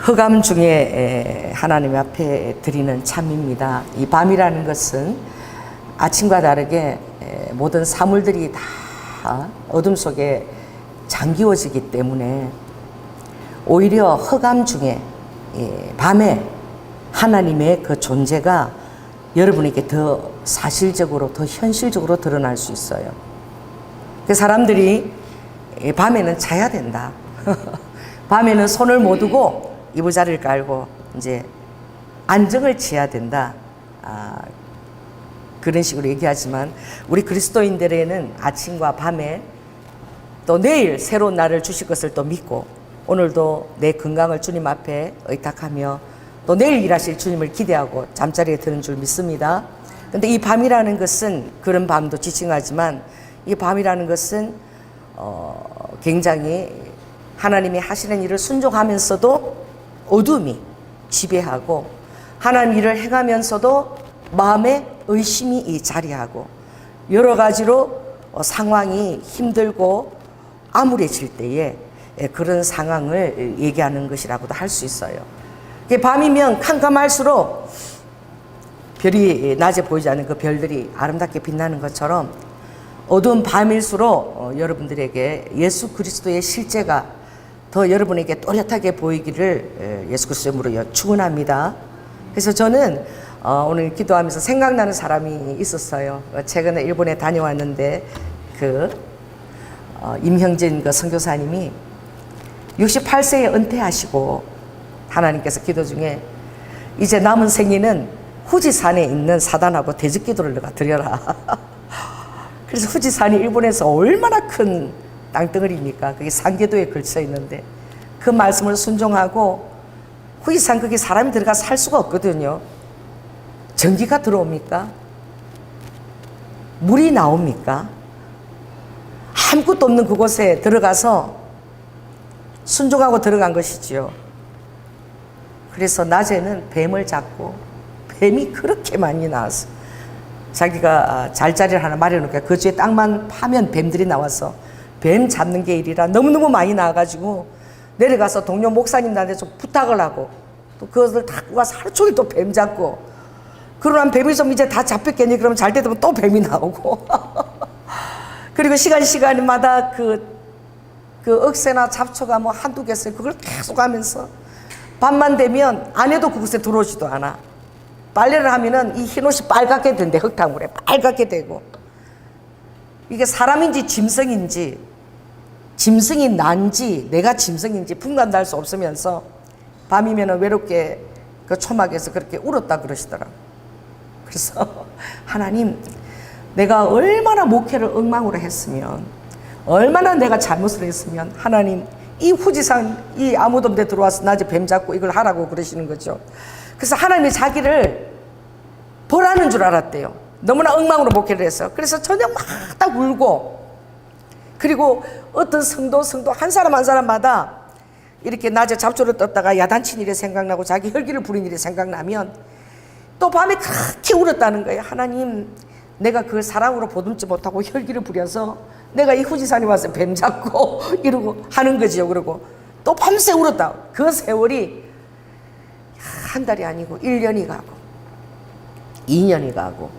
흑암 중에 하나님 앞에 드리는 참입니다. 이 밤이라는 것은 아침과 다르게 모든 사물들이 다 어둠 속에 잠기워지기 때문에 오히려 흑암 중에 밤에 하나님의 그 존재가 여러분에게 더 사실적으로 더 현실적으로 드러날 수 있어요. 그 사람들이 밤에는 자야 된다. 밤에는 손을 못 두고 이부자리를 깔고 이제 안정을 취해야 된다. 그런 식으로 얘기하지만 우리 그리스도인들에는 아침과 밤에 또 내일 새로운 날을 주실 것을 또 믿고 오늘도 내 건강을 주님 앞에 의탁하며 또 내일 일하실 주님을 기대하고 잠자리에 드는 줄 믿습니다. 그런데 이 밤이라는 것은 그런 밤도 지칭하지만 이 밤이라는 것은 굉장히 하나님이 하시는 일을 순종하면서도 어둠이 지배하고 하나님 일을 행하면서도 마음에 의심이 자리하고 여러 가지로 상황이 힘들고 암울해질 때에 그런 상황을 얘기하는 것이라고도 할 수 있어요. 밤이면 캄캄할수록 별이 낮에 보이지 않는 그 별들이 아름답게 빛나는 것처럼 어두운 밤일수록 여러분들에게 예수 그리스도의 실제가 더 여러분에게 또렷하게 보이기를 예수 그리스도의 이름으로 축원합니다. 그래서 저는 오늘 기도하면서 생각나는 사람이 있었어요. 최근에 일본에 다녀왔는데 임형진 그 선교사님이 68세에 은퇴하시고 하나님께서 기도 중에 이제 남은 생애는 후지산에 있는 사단하고 대적기도를 너가 드려라. 그래서 후지산이 일본에서 얼마나 큰 땅덩어리입니까? 그게 상계도에 걸쳐 있는데 그 말씀을 순종하고 후지산 거기 사람이 들어가 살 수가 없거든요. 전기가 들어옵니까? 물이 나옵니까? 아무것도 없는 그곳에 들어가서 순종하고 들어간 것이지요. 그래서 낮에는 뱀을 잡고 뱀이 그렇게 많이 나왔어. 자기가 잘자리를 하나 마련해놓으니까 그 주에 땅만 파면 뱀들이 나와서 뱀 잡는 게 일이라 너무너무 많이 나와가지고 내려가서 동료 목사님들한테 좀 부탁을 하고 또 그것을 다 와서 하루 종일 또 뱀 잡고 그러면 뱀이 좀 이제 다 잡혔겠니? 그러면 잘 되면 또 뱀이 나오고 그리고 시간마다 그 억새나 잡초가 뭐 한두 개씩 그걸 계속 하면서 밤만 되면 안에도 그곳에 들어오지도 않아. 빨래를 하면은 이 흰옷이 빨갛게 된대. 흙탕물에 빨갛게 되고 이게 사람인지 짐승인지 짐승이 난지 내가 짐승인지 분간도 할 수 없으면서 밤이면은 외롭게 그 초막에서 그렇게 울었다 그러시더라고. 그래서 하나님 내가 얼마나 목회를 엉망으로 했으면 얼마나 내가 잘못을 했으면 하나님 이 후지산 이 아무도 없는데 들어와서 낮에 뱀 잡고 이걸 하라고 그러시는 거죠. 그래서 하나님이 자기를 벌하는 줄 알았대요. 너무나 엉망으로 목회를 해서. 그래서 저녁마다 울고 그리고 어떤 성도 한 사람마다 이렇게 낮에 잡초를 떴다가 야단친 일이 생각나고 자기 혈기를 부린 일이 생각나면 또 밤에 그렇게 울었다는 거예요. 하나님 내가 그 사랑으로 보듬지 못하고 혈기를 부려서 내가 이 후지산에 와서 뱀 잡고 이러고 하는 거지요. 그러고 또 밤새 울었다. 그 세월이 한 달이 아니고 1년이 가고 2년이 가고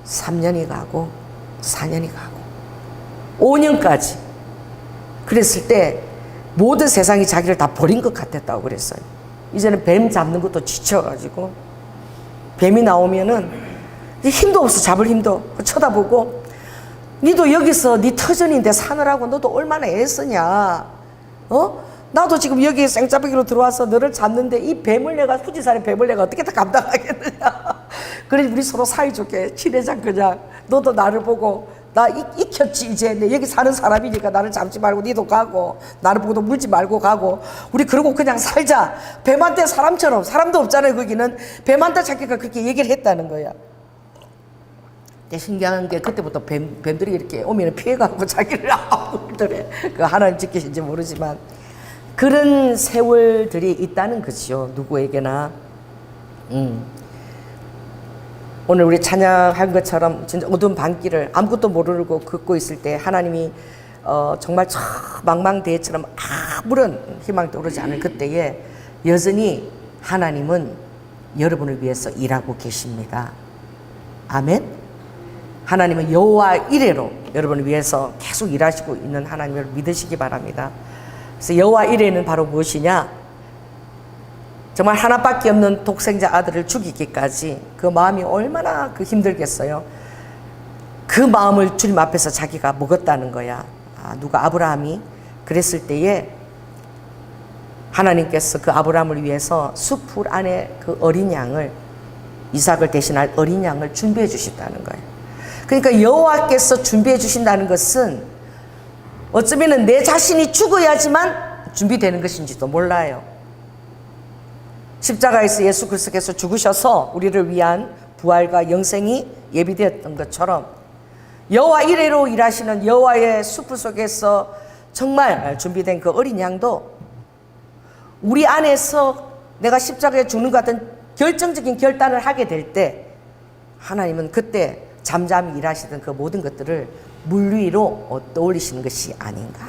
3년이 가고 4년이 가고 5년까지 그랬을 때 모든 세상이 자기를 다 버린 것 같았다고 그랬어요. 이제는 뱀 잡는 것도 지쳐가지고 뱀이 나오면은 힘도 없어. 잡을 힘도. 쳐다보고 니도 여기서 니 터전인데 사느라고 너도 얼마나 애쓰냐. 나도 지금 여기 생짜배기로 들어와서 너를 잡는데 이 뱀을 내가 후지산의 뱀을 내가 어떻게 다 감당하겠느냐. 그래 우리 서로 사이좋게 친해자. 그냥 너도 나를 보고 나 익혔지 이제 내 여기 사는 사람이니까 나를 잡지 말고 니도 가고 나를 보고도 물지 말고 가고 우리 그러고 그냥 살자. 뱀한테 사람처럼 사람도 없잖아요. 거기는 뱀한테 자기가 그렇게 얘기를 했다는 거야. 신기한 게 그때부터 뱀들이 이렇게 오면 피해가고 자기를 아무들에 그 하나님 지키신지 모르지만 그런 세월들이 있다는 것이요. 누구에게나. 오늘 우리 찬양한 것처럼 진짜 어두운 밤길을 아무것도 모르고 걷고 있을 때 하나님이 정말 망망대해처럼 아무런 희망도 오르지 않을 그때에 여전히 하나님은 여러분을 위해서 일하고 계십니다. 아멘. 하나님은 여호와 이레로 여러분을 위해서 계속 일하시고 있는 하나님을 믿으시기 바랍니다. 그래서 여호와 이레는 바로 무엇이냐? 정말 하나밖에 없는 독생자 아들을 죽이기까지 그 마음이 얼마나 힘들겠어요. 그 마음을 주님 앞에서 자기가 먹었다는 거야. 누가 아브라함이 그랬을 때에 하나님께서 그 아브라함을 위해서 숲풀 안에 그 어린 양을, 이삭을 대신할 어린 양을 준비해 주셨다는 거예요. 그러니까 여호와께서 준비해 주신다는 것은 어쩌면 내 자신이 죽어야지만 준비되는 것인지도 몰라요. 십자가에서 예수 그리스도께서 죽으셔서 우리를 위한 부활과 영생이 예비되었던 것처럼 여호와 이레로 일하시는 여호와의 숲 속에서 정말 준비된 그 어린 양도 우리 안에서 내가 십자가에 죽는 것 같은 결정적인 결단을 하게 될 때 하나님은 그때 잠잠히 일하시던 그 모든 것들을 물 위로 떠올리시는 것이 아닌가,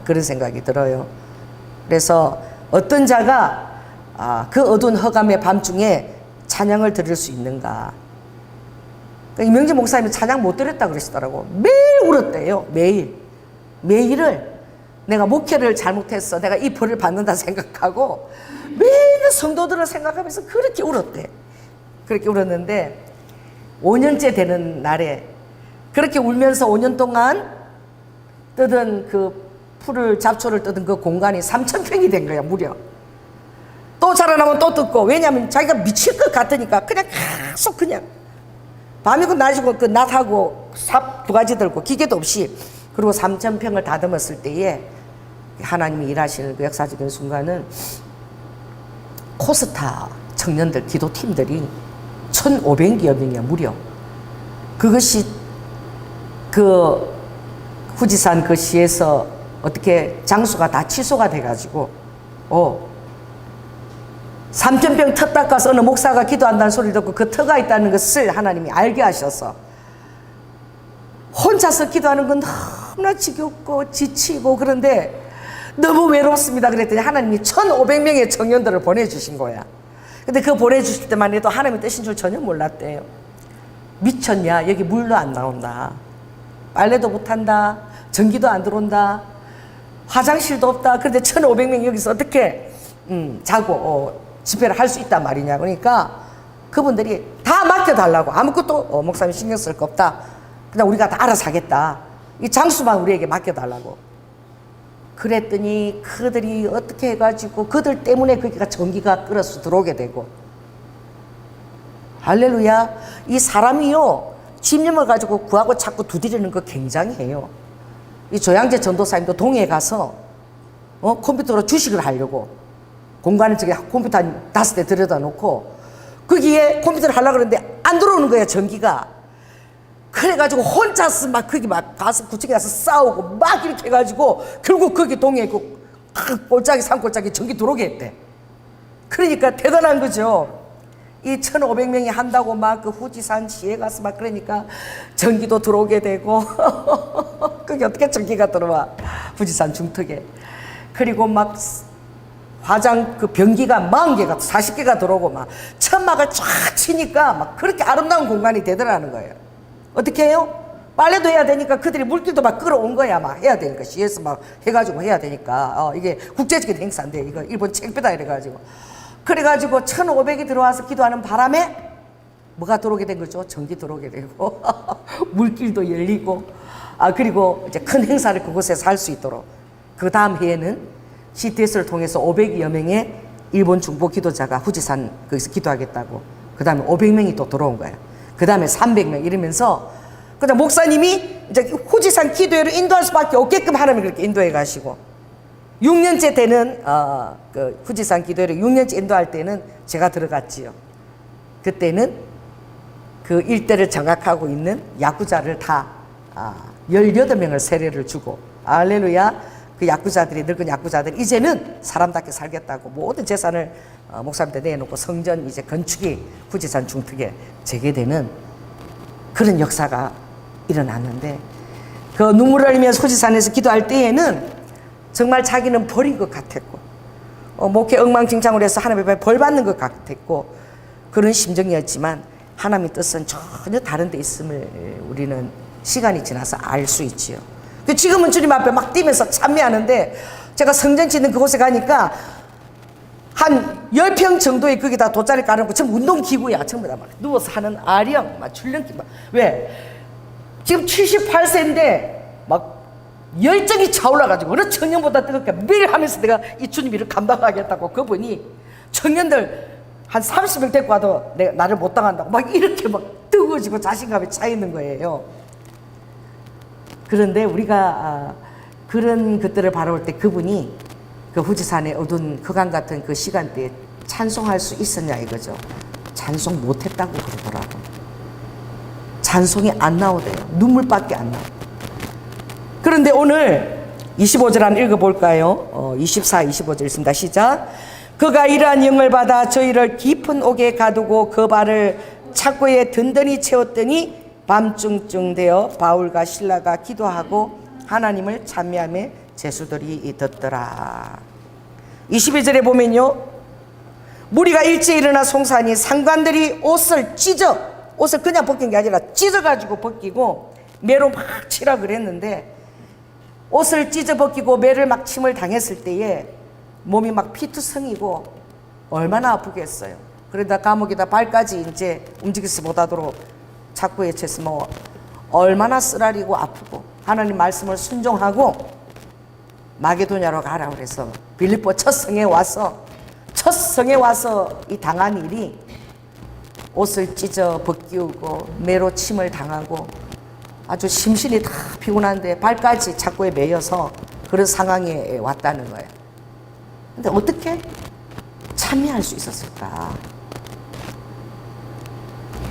그런 생각이 들어요. 그래서 어떤 자가 그 어두운 허감의 밤중에 찬양을 들을 수 있는가? 이명재 목사님이 찬양 못 들었다 그러시더라고. 매일 울었대요. 매일을 내가 목회를 잘못했어, 내가 이 벌을 받는다 생각하고 매일 성도들을 생각하면서 그렇게 울었대. 그렇게 울었는데 5년째 되는 날에 그렇게 울면서 5년 동안 뜯은 그 풀을, 잡초를 뜯은 그 공간이 3,000평이 된 거야, 무려. 또 자라나면 또 뜯고, 왜냐하면 자기가 미칠 것 같으니까 그냥 계속 그냥 밤이고 낮이고 그 낫하고 삽 2가지 들고 기계도 없이, 그리고 3,000평을 다듬었을 때에 하나님이 일하시는 그 역사적인 순간은 코스타 청년들, 기도팀들이 1,500여 명이야, 무려. 그것이 그 후지산 그 시에서 어떻게 장수가 다 취소가 돼가지고 3,000평 터 닦아서 어느 목사가 기도한다는 소리를 듣고 그 터가 있다는 것을 하나님이 알게 하셔서 혼자서 기도하는 건 너무나 지겹고 지치고 그런데 너무 외롭습니다. 그랬더니 하나님이 1,500명의 청년들을 보내주신 거야. 근데 그거 보내주실 때만 해도 하나님의 뜻인 줄 전혀 몰랐대요. 미쳤냐? 여기 물도 안 나온다, 빨래도 못한다, 전기도 안 들어온다, 화장실도 없다. 그런데 1,500명이 여기서 어떻게 자고 집회를 할 수 있단 말이냐. 그러니까 그분들이 다 맡겨달라고. 아무것도 목사님 신경 쓸 거 없다, 그냥 우리가 다 알아서 하겠다, 이 장수만 우리에게 맡겨달라고. 그랬더니 그들이 어떻게 해가지고 그들 때문에 거기가 전기가 끌어서 들어오게 되고. 할렐루야. 이 사람이요, 집념을 가지고 구하고 찾고 두드리는 거 굉장히 해요. 이 조양재 전도사님도 동해에 가서 컴퓨터로 주식을 하려고 공간을 저기 컴퓨터 한 5대 들여다 놓고 거기에 컴퓨터를 하려고 그러는데 안 들어오는 거야, 전기가. 그래가지고 혼자서 막 거기 막 가서 구청에 가서 싸우고 막 이렇게 해가지고 결국 거기 동해에 그 골짜기 산골짜기 전기 들어오게 했대. 그러니까 대단한 거죠. 이 1,500명이 한다고 막 그 후지산 시에 가서 막 그러니까 전기도 들어오게 되고 그게 어떻게 전기가 들어와, 후지산 중턱에. 그리고 막 화장 그 변기가 40개가 40개가 들어오고 막 천막을 쫙 치니까 막 그렇게 아름다운 공간이 되더라는 거예요. 어떻게 해요? 빨래도 해야 되니까 그들이 물길도 막 끌어온 거야. 막 해야 되니까 시에서 막 해가지고 해야 되니까 이게 국제적인 행사인데 이거 일본 창피다 이래가지고. 그래가지고 1,500이 들어와서 기도하는 바람에 뭐가 들어오게 된 거죠? 전기 들어오게 되고 물길도 열리고 그리고 이제 큰 행사를 그곳에서 할 수 있도록. 그 다음 해에는 CTS를 통해서 500여 명의 일본 중보 기도자가 후지산 거기서 기도하겠다고. 그 다음에 500명이 또 들어온 거야. 그 다음에 300명 이러면서 그다음 목사님이 이제 후지산 기도회로 인도할 수밖에 없게끔 하나님이 그렇게 인도해 가시고 6년째 되는 그 후지산 기도회를 6년째 인도할 때는 제가 들어갔지요. 그때는 그 일대를 장악하고 있는 야구자를 다 18명을 세례를 주고, 할렐루야. 그 야구자들이, 늙은 야구자들이 이제는 사람답게 살겠다고 모든 재산을 목사님한테 내놓고 성전 이제 건축이 후지산 중턱에 재개되는 그런 역사가 일어났는데, 그 눈물을 흘리면서 후지산에서 기도할 때에는 정말 자기는 버린 것 같았고 목회 엉망진창으로 해서 하나님의 벌 받는 것 같았고 그런 심정이었지만 하나님의 뜻은 전혀 다른 데 있음을 우리는 시간이 지나서 알 수 있지요. 지금은 주님 앞에 막 뛰면서 참여하는데 제가 성전 짓는 그곳에 가니까 한 10평 정도의 거기다 돗자리 깔아놓고 전부 운동기구야. 전부 다 막 누워서 하는 아령, 막 출렁기 막. 왜? 지금 78세인데 막 열정이 차올라가지고 어느 청년보다 뜨겁게 매일 하면서 내가 이 주님 일을 감당하겠다고 그분이 청년들 한 30명 데리고 와도 내가 나를 못 당한다고 막 이렇게 막 뜨거워지고 자신감이 차 있는 거예요. 그런데 우리가 그런 것들을 바라볼 때 그분이 그 후지산의 어두운 흑암 같은 그 시간대에 찬송할 수 있었냐 이거죠. 찬송 못했다고 그러더라고. 찬송이 안 나오대요. 눈물밖에 안 나와. 그런데 오늘 25절 한번 읽어볼까요? 24, 25절 읽습니다. 시작. 그가 이러한 영을 받아 저희를 깊은 옥에 가두고 그 발을 착고에 든든히 채웠더니 밤중쯤 되어 바울과 실라가 기도하고 하나님을 찬미하며 제수들이 듣더라. 22절에 보면요, 무리가 일찍 일어나 송사하니 상관들이 옷을 그냥 벗긴 게 아니라 찢어가지고 벗기고 매로 막 치라 그랬는데 옷을 찢어 벗기고 매를 막 침을 당했을 때에 몸이 막 피투성이고 얼마나 아프겠어요. 그러다 감옥에다 발까지 이제 움직이지 못하도록 착고에 쳤으면 얼마나 쓰라리고 아프고 하나님 말씀을 순종하고 마게도냐로 가라 그래서 빌립보 첫 성에 와서 이 당한 일이 옷을 찢어 벗기우고 매로 침을 당하고 아주 심신이 다 피곤한데 발까지 착고에 매여서 그런 상황에 왔다는 거예요. 근데 어떻게 참여할 수 있었을까?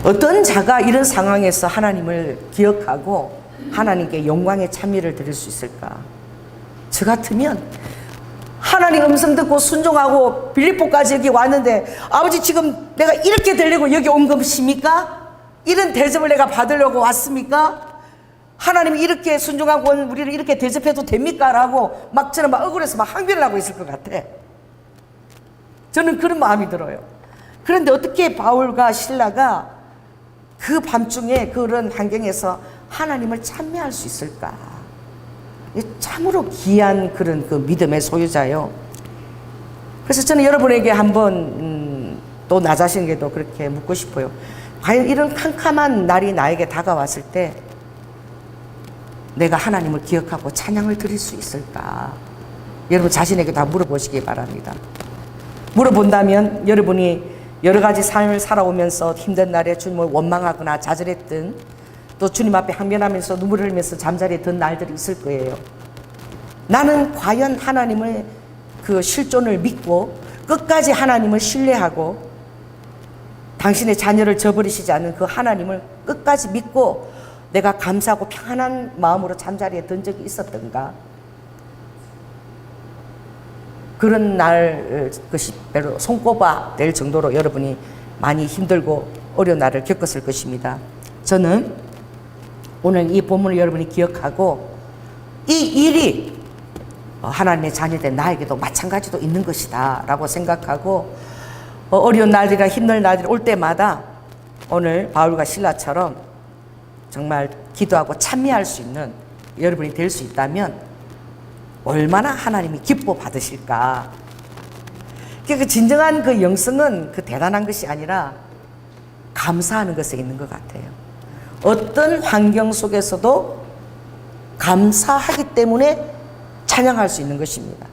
어떤 자가 이런 상황에서 하나님을 기억하고 하나님께 영광의 참여를 드릴 수 있을까? 저 같으면 하나님 음성 듣고 순종하고 빌립보까지 여기 왔는데 아버지 지금 내가 이렇게 되려고 여기 온 것입니까? 이런 대접을 내가 받으려고 왔습니까? 하나님이 이렇게 순종하고 우리를 이렇게 대접해도 됩니까? 라고 막 저는 막 억울해서 막 항변을 하고 있을 것 같아. 저는 그런 마음이 들어요. 그런데 어떻게 바울과 실라가 그 밤중에 그런 환경에서 하나님을 찬미할 수 있을까? 참으로 귀한 그런 그 믿음의 소유자요. 그래서 저는 여러분에게 한번 또 나 자신에게도 그렇게 묻고 싶어요. 과연 이런 캄캄한 날이 나에게 다가왔을 때 내가 하나님을 기억하고 찬양을 드릴 수 있을까? 여러분 자신에게 다 물어보시기 바랍니다. 물어본다면 여러분이 여러 가지 삶을 살아오면서 힘든 날에 주님을 원망하거나 좌절했던 또 주님 앞에 항변하면서 눈물을 흘리면서 잠자리에 든 날들이 있을 거예요. 나는 과연 하나님의 그 실존을 믿고 끝까지 하나님을 신뢰하고 당신의 자녀를 저버리시지 않는 그 하나님을 끝까지 믿고 내가 감사하고 평안한 마음으로 잠자리에 든 적이 있었던가? 그런 날 것이 별로 손꼽아 될 정도로 여러분이 많이 힘들고 어려운 날을 겪었을 것입니다. 저는 오늘 이 본문을 여러분이 기억하고 이 일이 하나님의 자녀된 나에게도 마찬가지도 있는 것이다 라고 생각하고 어려운 날이나 힘든 날이 올 때마다 오늘 바울과 실라처럼 정말 기도하고 찬미할 수 있는 여러분이 될 수 있다면 얼마나 하나님이 기뻐 받으실까. 그 진정한 그 영성은 그 대단한 것이 아니라 감사하는 것에 있는 것 같아요. 어떤 환경 속에서도 감사하기 때문에 찬양할 수 있는 것입니다.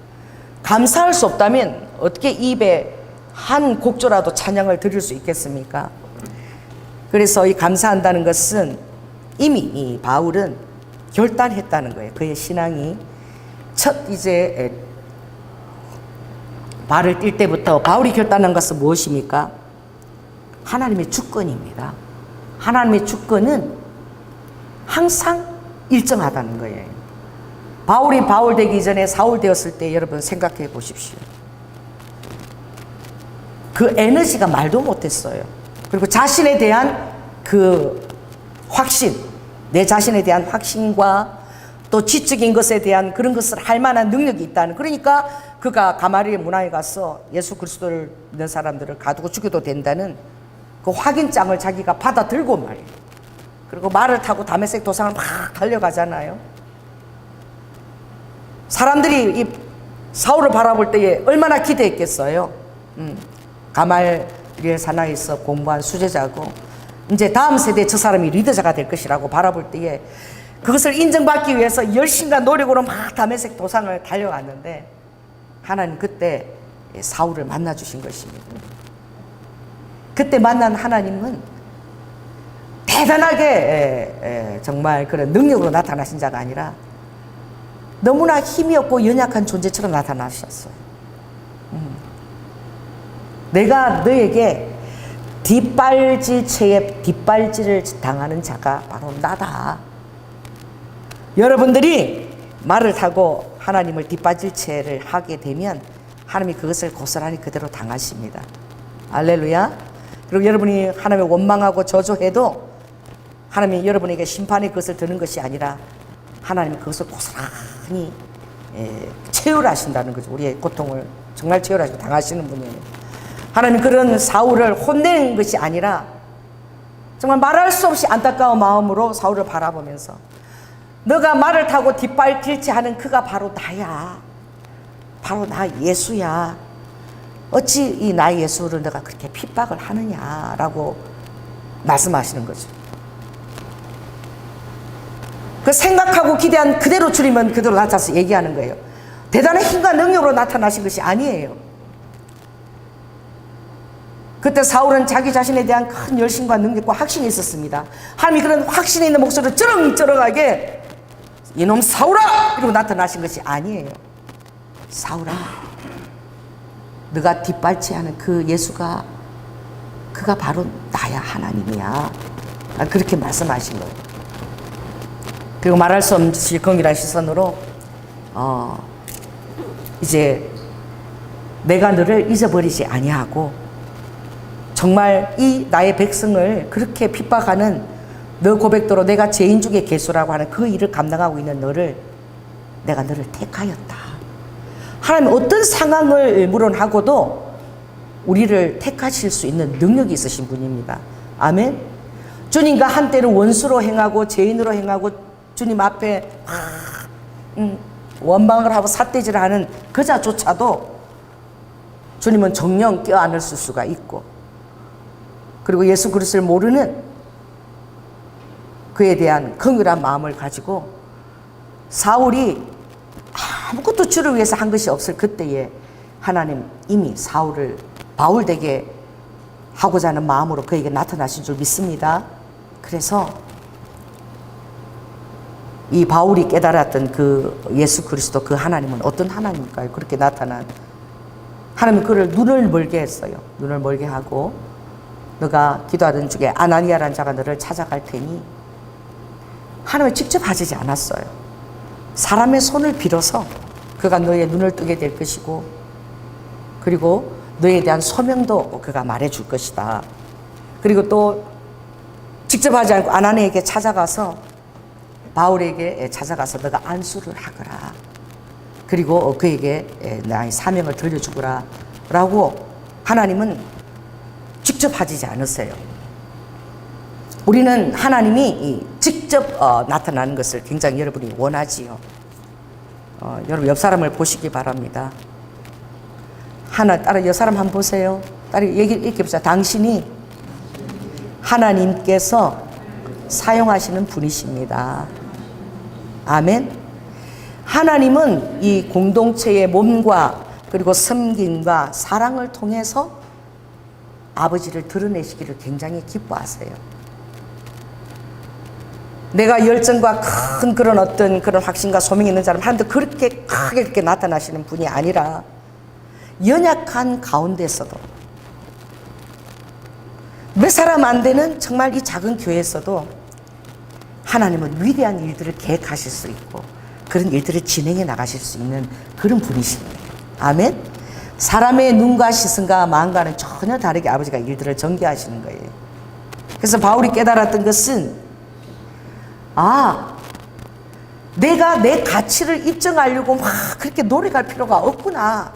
감사할 수 없다면 어떻게 입에 한 곡조라도 찬양을 드릴 수 있겠습니까? 그래서 이 감사한다는 것은 이미 이 바울은 결단했다는 거예요. 그의 신앙이 첫 이제 발을 뛸 때부터 바울이 결단한 것은 무엇입니까? 하나님의 주권입니다. 하나님의 주권은 항상 일정하다는 거예요. 바울이 바울 되기 이전에 사울 되었을 때 여러분 생각해 보십시오. 그 에너지가 말도 못했어요. 그리고 자신에 대한 그 확신, 내 자신에 대한 확신과 또 지적인 것에 대한 그런 것을 할 만한 능력이 있다는. 그러니까 그가 가마리의 문화에 가서 예수 그리스도를 믿는 사람들을 가두고 죽여도 된다는 그 확인장을 자기가 받아들고 말이에요. 그리고 말을 타고 다메섹 도상을 막 달려가잖아요. 사람들이 이 사울을 바라볼 때에 얼마나 기대했겠어요. 가말리엘 산하에서 공부한 수제자고 이제 다음 세대에 저 사람이 리더자가 될 것이라고 바라볼 때에 그것을 인정받기 위해서 열심과 노력으로 막 다메섹 도상을 달려갔는데 하나님 그때 사울을 만나 주신 것입니다. 그때 만난 하나님은 대단하게 정말 그런 능력으로 나타나신 자가 아니라 너무나 힘이 없고 연약한 존재처럼 나타나셨어요. 내가 너에게 뒷발질체에 뒷발질을 당하는 자가 바로 나다. 여러분들이 말을 타고 하나님을 뒷발질체를 하게 되면 하나님이 그것을 고스란히 그대로 당하십니다. 할렐루야. 그리고 여러분이 하나님을 원망하고 저주해도 하나님이 여러분에게 심판의 것을 드는 것이 아니라 하나님이 그것을 고스란히 체휼하신다는 거죠. 우리의 고통을 정말 체휼하시고 당하시는 분이에요. 하나님이 그런 사울을 혼내는 것이 아니라 정말 말할 수 없이 안타까운 마음으로 사울을 바라보면서 너가 말을 타고 뒷발질체하는 그가 바로 나야. 바로 나 예수야. 어찌 이 나 예수를 너가 그렇게 핍박을 하느냐라고 말씀하시는 거죠. 그 생각하고 기대한 그대로 주님은 그대로 나타나서 얘기하는 거예요. 대단한 힘과 능력으로 나타나신 것이 아니에요. 그때 사울은 자기 자신에 대한 큰 열심과 능력과 확신이 있었습니다. 하나님이 그런 확신이 있는 목소리로 쩌렁쩌렁하게 이놈 사울아! 이러고 나타나신 것이 아니에요. 사울아, 너가 뒷발치하는 그 예수가 그가 바로 나야, 하나님이야. 그렇게 말씀하신 거예요. 그리고 말할 수 없이 긍휼한 시선으로 이제 내가 너를 잊어버리지 아니하고 정말 이 나의 백성을 그렇게 핍박하는 너 고백대로 내가 죄인 중에 괴수라고 하는 그 일을 감당하고 있는 내가 너를 택하였다. 하나님 어떤 상황을 물론하고도 우리를 택하실 수 있는 능력이 있으신 분입니다. 아멘. 주님과 한때는 원수로 행하고 죄인으로 행하고 주님 앞에 원망을 하고 삿대질을 하는 그자조차도 주님은 정령 껴안으실 수가 있고, 그리고 예수 그리스도를 모르는 그에 대한 긍휼한 마음을 가지고 사울이 아무것도 주를 위해서 한 것이 없을 그때에 하나님 이미 사울을 바울되게 하고자 하는 마음으로 그에게 나타나신 줄 믿습니다. 그래서 이 바울이 깨달았던 그 예수 그리스도 그 하나님은 어떤 하나님일까요? 그렇게 나타난 하나님은 그를 눈을 멀게 했어요. 눈을 멀게 하고 너가 기도하던 중에 아나니아라는 자가 너를 찾아갈 테니, 하나님을 직접 하시지 않았어요. 사람의 손을 빌어서 그가 너의 눈을 뜨게 될 것이고, 그리고 너에 대한 소명도 그가 말해줄 것이다. 그리고 또 직접 하지 않고 아나니아에게 찾아가서 바울에게 찾아가서 너가 안수를 하거라. 그리고 그에게 나의 사명을 들려주거라 라고 하나님은 직접 하지 않으세요. 우리는 하나님이 직접 나타나는 것을 굉장히 여러분이 원하지요. 여러분 옆 사람을 보시기 바랍니다. 따라 옆 사람 한번 보세요. 따라 얘기해보세요. 당신이 하나님께서 사용하시는 분이십니다. 아멘. 하나님은 이 공동체의 몸과 그리고 섬김과 사랑을 통해서 아버지를 드러내시기를 굉장히 기뻐하세요. 내가 열정과 큰 그런 확신과 소명이 있는 사람, 하나님도 그렇게 크게 그렇게 나타나시는 분이 아니라 연약한 가운데서도 몇 사람 안 되는 정말 이 작은 교회에서도 하나님은 위대한 일들을 계획하실 수 있고 그런 일들을 진행해 나가실 수 있는 그런 분이십니다. 아멘. 사람의 눈과 시선과 마음과는 전혀 다르게 아버지가 일들을 전개하시는 거예요. 그래서 바울이 깨달았던 것은 내가 내 가치를 입증하려고 막 그렇게 노력할 필요가 없구나.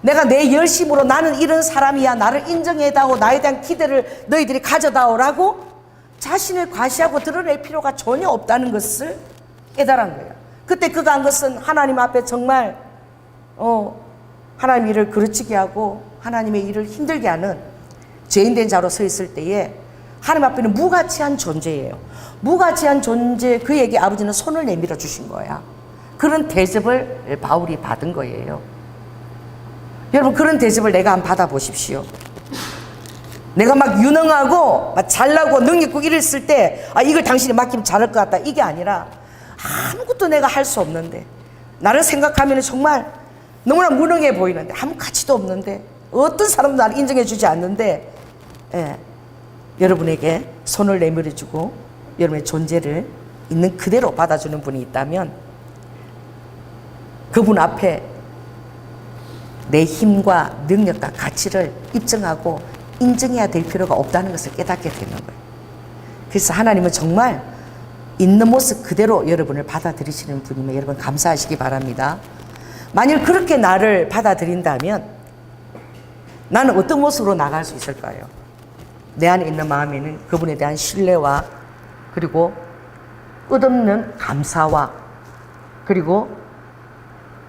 내가 내 열심으로 나는 이런 사람이야, 나를 인정해다오, 나에 대한 기대를 너희들이 가져다오라고 자신을 과시하고 드러낼 필요가 전혀 없다는 것을 깨달은 거예요. 그때 그가 한 것은 하나님 앞에 정말 하나님 일을 그르치게 하고 하나님의 일을 힘들게 하는 죄인된 자로 서 있을 때에 하나님 앞에는 무가치한 존재예요. 무가치한 존재, 그에게 아버지는 손을 내밀어 주신 거야. 그런 대접을 바울이 받은 거예요. 여러분, 그런 대접을 내가 한번 받아보십시오. 내가 막 유능하고 막 잘나고 능력 있고 이랬을 때 이걸 당신이 맡기면 잘할 것 같다, 이게 아니라 아무것도 내가 할 수 없는데, 나를 생각하면 정말 너무나 무능해 보이는데, 아무 가치도 없는데, 어떤 사람도 나를 인정해 주지 않는데, 여러분에게 손을 내밀어 주고 여러분의 존재를 있는 그대로 받아주는 분이 있다면, 그분 앞에 내 힘과 능력과 가치를 입증하고 인정해야 될 필요가 없다는 것을 깨닫게 되는 거예요. 그래서 하나님은 정말 있는 모습 그대로 여러분을 받아들이시는 분이면 여러분 감사하시기 바랍니다. 만일 그렇게 나를 받아들인다면 나는 어떤 모습으로 나갈 수 있을까요? 내 안에 있는 마음에는 그분에 대한 신뢰와, 그리고 끝없는 감사와, 그리고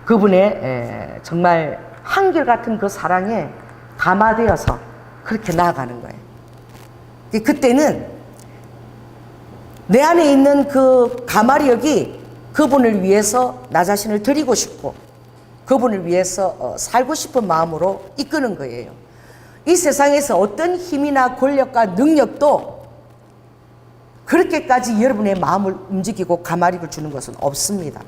그분의 정말 한결같은 그 사랑에 감화되어서 그렇게 나아가는 거예요. 그때는 내 안에 있는 그 감화력이 그분을 위해서 나 자신을 드리고 싶고 그분을 위해서 살고 싶은 마음으로 이끄는 거예요. 이 세상에서 어떤 힘이나 권력과 능력도 그렇게까지 여러분의 마음을 움직이고 감화력을 주는 것은 없습니다.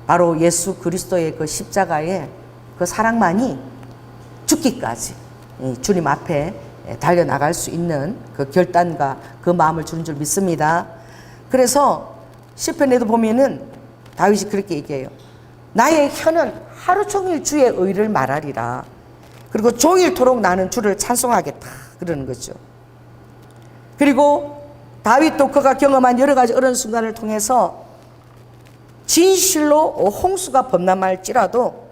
바로 예수 그리스도의 그 십자가의 그 사랑만이 죽기까지 주님 앞에 달려나갈 수 있는 그 결단과 그 마음을 주는 줄 믿습니다. 그래서 시편에도 보면은 다윗이 그렇게 얘기해요. 나의 혀는 하루 종일 주의 의를 말하리라. 그리고 종일토록 나는 주를 찬송하겠다, 그러는 거죠. 그리고 다윗도 그가 경험한 여러 가지 어려운 순간을 통해서 진실로 홍수가 범람할지라도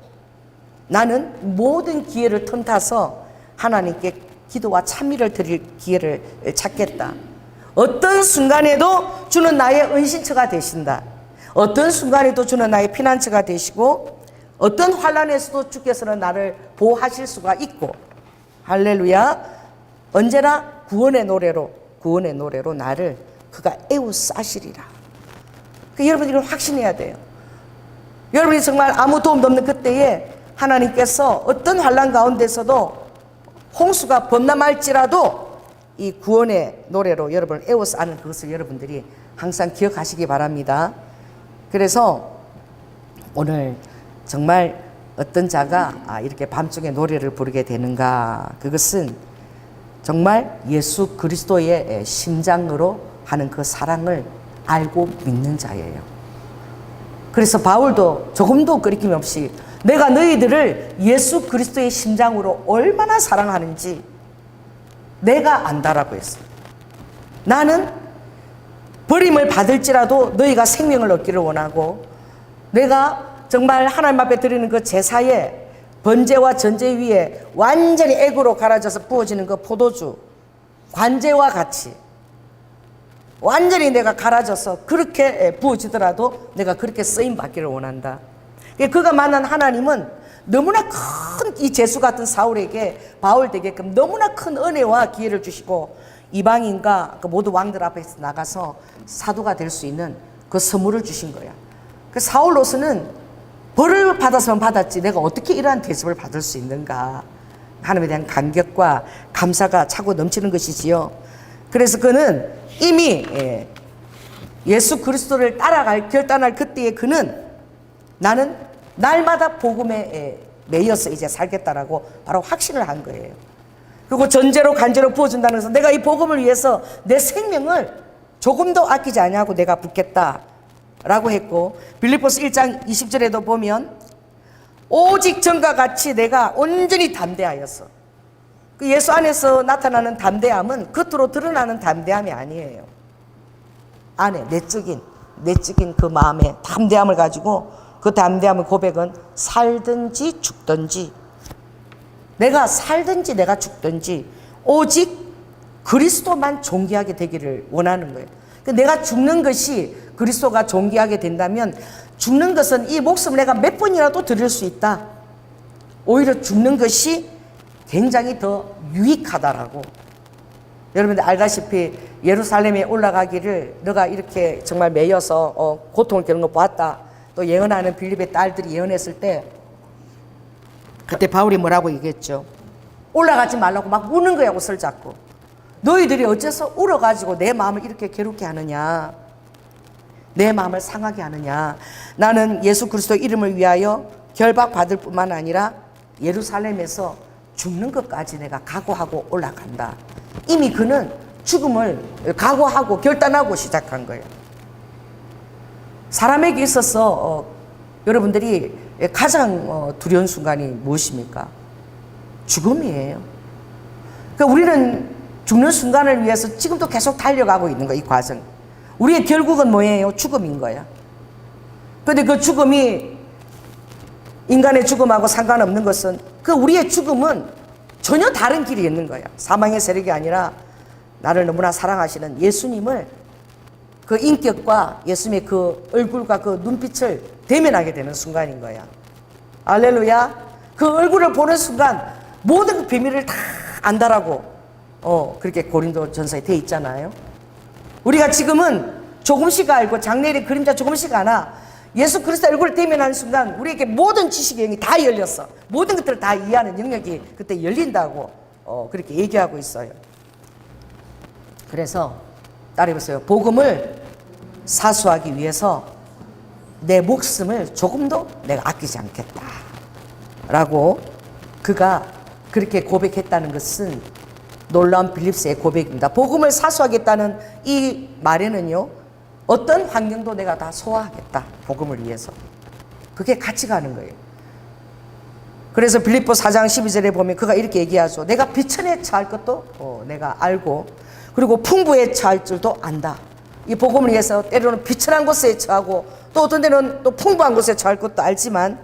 나는 모든 기회를 틈타서 하나님께 기도와 찬미를 드릴 기회를 찾겠다. 어떤 순간에도 주는 나의 은신처가 되신다. 어떤 순간에도 주는 나의 피난처가 되시고 어떤 환난에서도 주께서는 나를 보호하실 수가 있고, 할렐루야, 언제나 구원의 노래로 나를 그가 에워싸시리라. 여러분이 이걸 확신해야 돼요. 여러분이 정말 아무 도움도 없는 그때에 하나님께서 어떤 환난 가운데서도 홍수가 범람할지라도 이 구원의 노래로 여러분을 에워싸는 그것을 여러분들이 항상 기억하시기 바랍니다. 그래서 오늘 정말 어떤 자가 이렇게 밤중에 노래를 부르게 되는가, 그것은 정말 예수 그리스도의 심장으로 하는 그 사랑을 알고 믿는 자예요. 그래서 바울도 조금도 거리낌 없이 내가 너희들을 예수 그리스도의 심장으로 얼마나 사랑하는지 내가 안다라고 했어요. 나는 버림을 받을지라도 너희가 생명을 얻기를 원하고, 내가 정말 하나님 앞에 드리는 그 제사에 번제와 전제 위에 완전히 액으로 갈아져서 부어지는 그 포도주 관제와 같이 완전히 내가 갈아져서 그렇게 부어지더라도 내가 그렇게 쓰임 받기를 원한다. 그가 만난 하나님은 너무나 큰 이 제수 같은 사울에게 바울 되게끔 너무나 큰 은혜와 기회를 주시고 이방인과 그 모두 왕들 앞에서 나가서 사도가 될 수 있는 그 선물을 주신 거야. 그 사울로서는 벌을 받아서만 받았지 내가 어떻게 이러한 대접을 받을 수 있는가, 하나님에 대한 감격과 감사가 차고 넘치는 것이지요. 그래서 그는 이미 예수 그리스도를 따라갈 결단할 그때에 그는 나는 날마다 복음에 매여서 이제 살겠다라고 바로 확신을 한 거예요. 그리고 전제로 간제로 부어준다는 것은 내가 이 복음을 위해서 내 생명을 조금도 아끼지 아니하고 내가 붓겠다라고 했고, 빌립보서 1장 20절에도 보면 오직 전과 같이 내가 온전히 담대하여서, 그 예수 안에서 나타나는 담대함은 겉으로 드러나는 담대함이 아니에요. 안에 내적인 내찍인 그 마음에 담대함을 가지고 그 담대함의 고백은 살든지 죽든지, 내가 살든지 내가 죽든지 오직 그리스도만 존귀하게 되기를 원하는 거예요. 내가 죽는 것이 그리스도가 존귀하게 된다면, 죽는 것은 이 목숨을 내가 몇 번이라도 드릴 수 있다. 오히려 죽는 것이 굉장히 더 유익하다라고. 여러분들 알다시피 예루살렘에 올라가기를 너가 이렇게 정말 매여서 고통을 겪는 거 보았다. 또 예언하는 빌립의 딸들이 예언했을 때 그때 바울이 뭐라고 얘기했죠? 올라가지 말라고 막 우는 거야, 옷을 잡고. 너희들이 어째서 울어가지고 내 마음을 이렇게 괴롭게 하느냐, 내 마음을 상하게 하느냐. 나는 예수 그리스도 이름을 위하여 결박받을 뿐만 아니라 예루살렘에서 죽는 것까지 내가 각오하고 올라간다. 이미 그는 죽음을 각오하고 결단하고 시작한 거예요. 사람에게 있어서 여러분들이 가장 두려운 순간이 무엇입니까? 죽음이에요. 그러니까 우리는 죽는 순간을 위해서 지금도 계속 달려가고 있는 거예요. 이 과정. 우리의 결국은 뭐예요? 죽음인 거야. 그런데 그 죽음이 인간의 죽음하고 상관없는 것은, 그 우리의 죽음은 전혀 다른 길이 있는 거야. 사망의 세력이 아니라 나를 너무나 사랑하시는 예수님을, 그 인격과 예수님의 그 얼굴과 그 눈빛을 대면하게 되는 순간인 거야. 할렐루야. 그 얼굴을 보는 순간 모든 그 비밀을 다 안다라고 그렇게 고린도 전서에 돼 있잖아요. 우리가 지금은 조금씩 알고 장래의 그림자 조금씩 아나, 예수 그리스도 얼굴을 대면하는 순간 우리에게 모든 지식의 영이 다 열렸어. 모든 것들을 다 이해하는 영역이 그때 열린다고 그렇게 얘기하고 있어요. 그래서 따라해보세요. 복음을 사수하기 위해서 내 목숨을 조금도 내가 아끼지 않겠다 라고 그가 그렇게 고백했다는 것은 놀라운 빌립스의 고백입니다. 복음을 사수하겠다는 이 말에는요, 어떤 환경도 내가 다 소화하겠다. 복음을 위해서. 그게 같이 가는 거예요. 그래서 빌립보 4장 12절에 보면 그가 이렇게 얘기하죠. 내가 비천에 처할 것도 내가 알고, 그리고 풍부에 처할 줄도 안다. 이 복음을 위해서 때로는 비천한 곳에 처하고 또 어떤 데는 또 풍부한 곳에 처할 것도 알지만,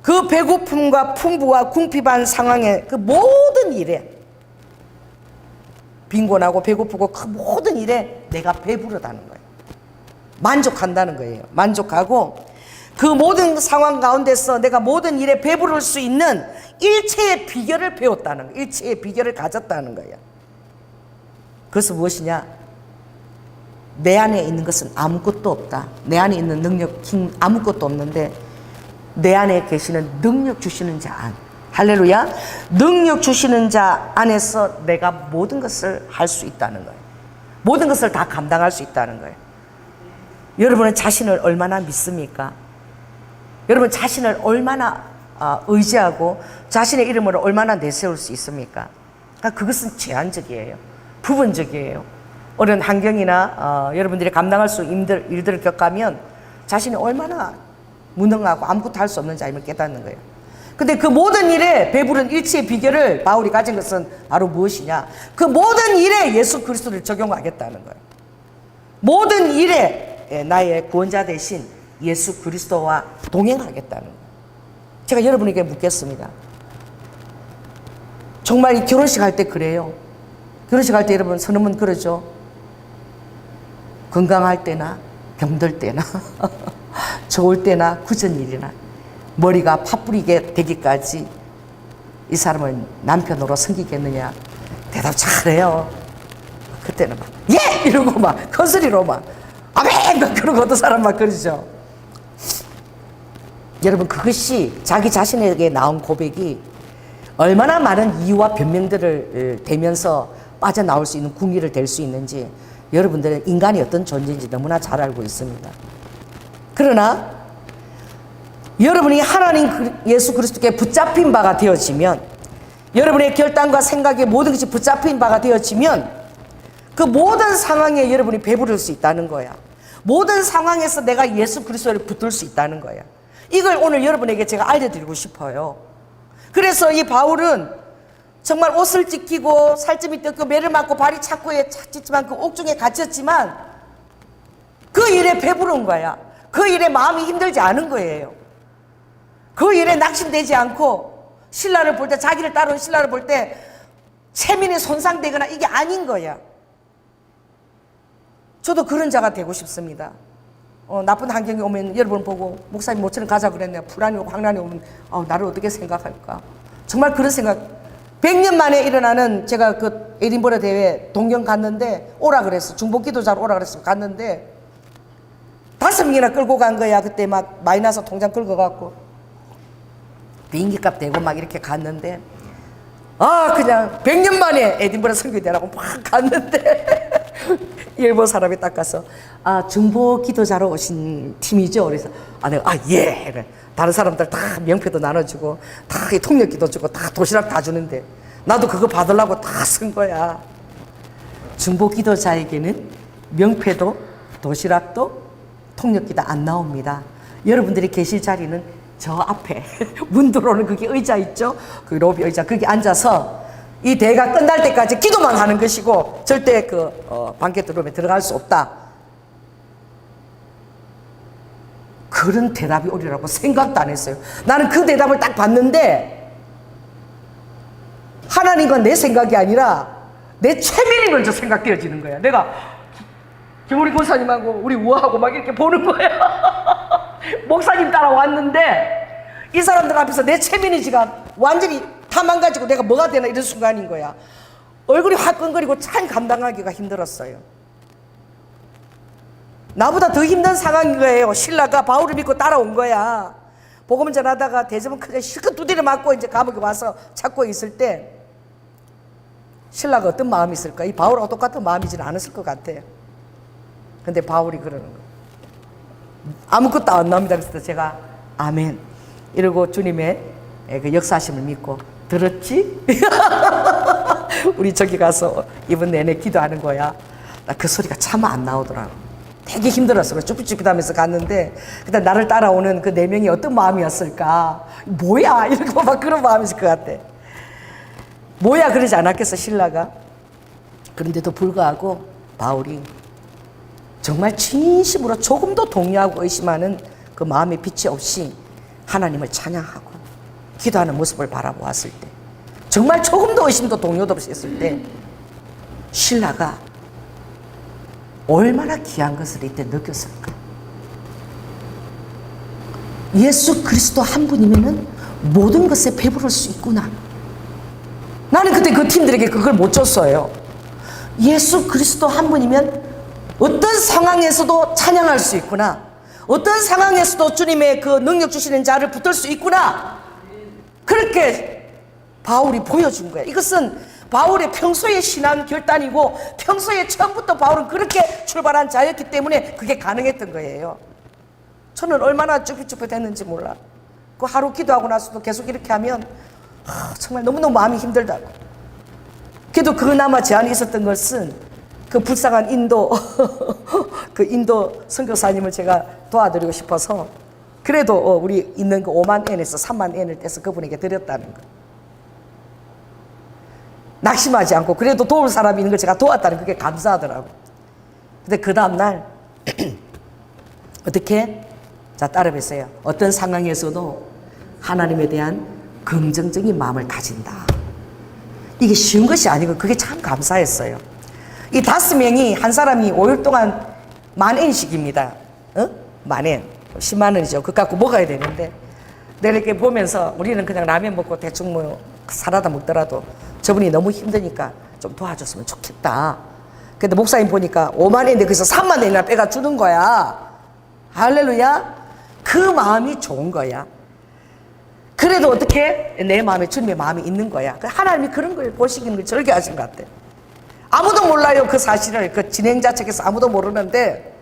그 배고픔과 풍부와 궁핍한 상황에 그 모든 일에, 빈곤하고 배고프고 그 모든 일에 내가 배부르다는 거예요. 만족한다는 거예요. 만족하고 그 모든 상황 가운데서 내가 모든 일에 배부를 수 있는 일체의 비결을 배웠다는 거예요. 일체의 비결을 가졌다는 거예요. 그것은 무엇이냐? 내 안에 있는 것은 아무것도 없다. 내 안에 있는 능력, 힘 아무것도 없는데 내 안에 계시는 능력 주시는 자 안. 할렐루야. 능력 주시는 자 안에서 내가 모든 것을 할 수 있다는 거예요. 모든 것을 다 감당할 수 있다는 거예요. 여러분은 자신을 얼마나 믿습니까? 여러분 자신을 얼마나 의지하고 자신의 이름을 얼마나 내세울 수 있습니까? 그러니까 그것은 제한적이에요. 부분적이에요. 어려운 환경이나 여러분들이 감당할 수 있는 일들을 겪으면 자신이 얼마나 무능하고 아무것도 할 수 없는 자임을 깨닫는 거예요. 근데 그 모든 일에 배부른 일치의 비결을 바울이 가진 것은 바로 무엇이냐? 그 모든 일에 예수 그리스도를 적용하겠다는 거예요. 모든 일에 나의 구원자 대신 예수 그리스도와 동행하겠다는 거예요. 제가 여러분에게 묻겠습니다. 정말 이 결혼식 할 때 그래요. 결혼식 할 때 여러분 선언문 그러죠. 건강할 때나 병들 때나 좋을 때나 굳은 일이나 머리가 파뿌리게 되기까지 이 사람을 남편으로 섬기겠느냐? 대답 잘해요. 그때는 막 예! 이러고 막 큰 소리로 막 아멘! 그러고 어떤 사람 막 그러죠. 여러분 그것이 자기 자신에게 나온 고백이 얼마나 많은 이유와 변명들을 대면서 빠져나올 수 있는 궁리를 댈 수 있는지 여러분들은 인간이 어떤 존재인지 너무나 잘 알고 있습니다. 그러나 여러분이 하나님 예수 그리스도께 붙잡힌 바가 되어지면, 여러분의 결단과 생각에 모든 것이 붙잡힌 바가 되어지면 그 모든 상황에 여러분이 배부를 수 있다는 거야. 모든 상황에서 내가 예수 그리스도를 붙들 수 있다는 거야. 이걸 오늘 여러분에게 제가 알려드리고 싶어요. 그래서 이 바울은 정말 옷을 찢기고 살점이 뜯고 매를 맞고 발이 착고에 찼지만 그 옥중에 갇혔지만 그 그 일에 배부른 거야. 그 일에 마음이 힘들지 않은 거예요. 그 일에 낙심되지 않고 신라를 볼 때, 자기를 따르는 신라를 볼 때 체면이 손상되거나 이게 아닌 거야. 저도 그런 자가 되고 싶습니다. 나쁜 환경이 오면 여러분 보고 목사님 모처럼 가자 그랬네요. 불안이 오고 황란이 오면 나를 어떻게 생각할까? 정말 그런 생각. 100년 만에 일어나는, 제가 그 에딘버러 대회 동경 갔는데 오라 그랬어. 중보기도자로 오라 그랬어. 갔는데 5명이나 끌고 간 거야. 그때 막 마이너스 통장 끌고 갔고 비행기값 대고 막 이렇게 갔는데 그냥 100년 만에 에딘버러 선교대라고 막 갔는데 일본 사람이 딱 가서 중보 기도자로 오신 팀이죠. 그래서 내가 예. 그래. 다른 사람들 다 명패도 나눠주고 다 통역기도 주고 다 도시락 다 주는데 나도 그거 받으려고 다 쓴 거야. 중보 기도자에게는 명패도 도시락도 통역기도 안 나옵니다. 여러분들이 계실 자리는 저 앞에 문 들어오는 거기 의자 있죠? 그 로비 의자 거기 앉아서 이 대회가 끝날 때까지 기도만 하는 것이고 절대 그 방켓룸에 들어갈 수 없다. 그런 대답이 오리라고 생각도 안 했어요. 나는 그 대답을 딱 봤는데 하나님과 내 생각이 아니라 내 최면이 먼저 생각되어지는 거야. 내가 김우리 권사님하고 우리 우아하고 막 이렇게 보는 거야. 목사님 따라왔는데 이 사람들 앞에서 내 최면이지가 완전히 다 망가지고 내가 뭐가 되나 이런 순간인 거야. 얼굴이 화끈거리고 참 감당하기가 힘들었어요. 나보다 더 힘든 상황인 거예요. 신라가 바울을 믿고 따라온 거야. 복음 전하다가 대접은 크게 실컷 두드려 맞고 이제 감옥에 와서 찾고 있을 때 신라가 어떤 마음이 있을까? 이 바울하고 똑같은 마음이지는 않았을 것 같아. 근데 바울이 그러는 거 아무것도 안 나옵니다. 그래서 제가 아멘 이러고 주님의 그 역사하심을 믿고 들었지? 우리 저기 가서 이번 내내 기도하는 거야. 나 그 소리가 참 안 나오더라고. 되게 힘들었어. 쭈삣쭈삣하면서 갔는데 그다음 나를 따라오는 그 4명이 어떤 마음이었을까? 뭐야? 이러고 막 그런 마음이었을 것 같아. 뭐야 그러지 않았겠어 신라가. 그런데도 불구하고 바울이 정말 진심으로 조금도 동요하고 의심하는 그 마음의 빛이 없이 하나님을 찬양하고 기도하는 모습을 바라보았을 때 정말 조금도 의심도 동요도 없이 했을 때 신라가 얼마나 귀한 것을 이때 느꼈을까. 예수 그리스도 한 분이면은 모든 것에 배부를 수 있구나. 나는 그때 그 팀들에게 그걸 못 줬어요. 예수 그리스도 한 분이면 어떤 상황에서도 찬양할 수 있구나. 어떤 상황에서도 주님의 그 능력 주시는 자를 붙들 수 있구나. 그렇게 바울이 보여준 거예요. 이것은 바울의 평소의 신앙 결단이고 평소에 처음부터 바울은 그렇게 출발한 자였기 때문에 그게 가능했던 거예요. 저는 얼마나 쭈삣쭈삣했는지 몰라. 그 하루 기도하고 나서도 계속 이렇게 하면 정말 너무너무 마음이 힘들다고. 그래도 그나마 제한이 있었던 것은 그 불쌍한 인도 그 인도 선교사님을 제가 도와드리고 싶어서 그래도 우리 있는 그 5만 엔에서 3만 엔을 떼서 그분에게 드렸다는 거. 낙심하지 않고 그래도 도울 사람이 있는 걸 제가 도왔다는 그게 감사하더라고. 근데 그 다음날 어떻게? 자 따라해보세요. 어떤 상황에서도 하나님에 대한 긍정적인 마음을 가진다. 이게 쉬운 것이 아니고 그게 참 감사했어요. 이 5명이 한 사람이 5일 동안 10,000엔씩입니다. 만엔 10만 원이죠. 그거 갖고 먹어야 되는데 내가 이렇게 보면서 우리는 그냥 라면 먹고 대충 뭐 살아다 먹더라도 저분이 너무 힘드니까 좀 도와줬으면 좋겠다. 근데 목사님 보니까 5만 원인데 그래서 3만 원이나 빼가 주는 거야. 할렐루야. 그 마음이 좋은 거야. 그래도 어떻게 내 마음에 주님의 마음이 있는 거야. 하나님이 그런 걸 보시기는 걸 절개하신 것 같아. 아무도 몰라요. 그 사실을 그 진행자 측에서 아무도 모르는데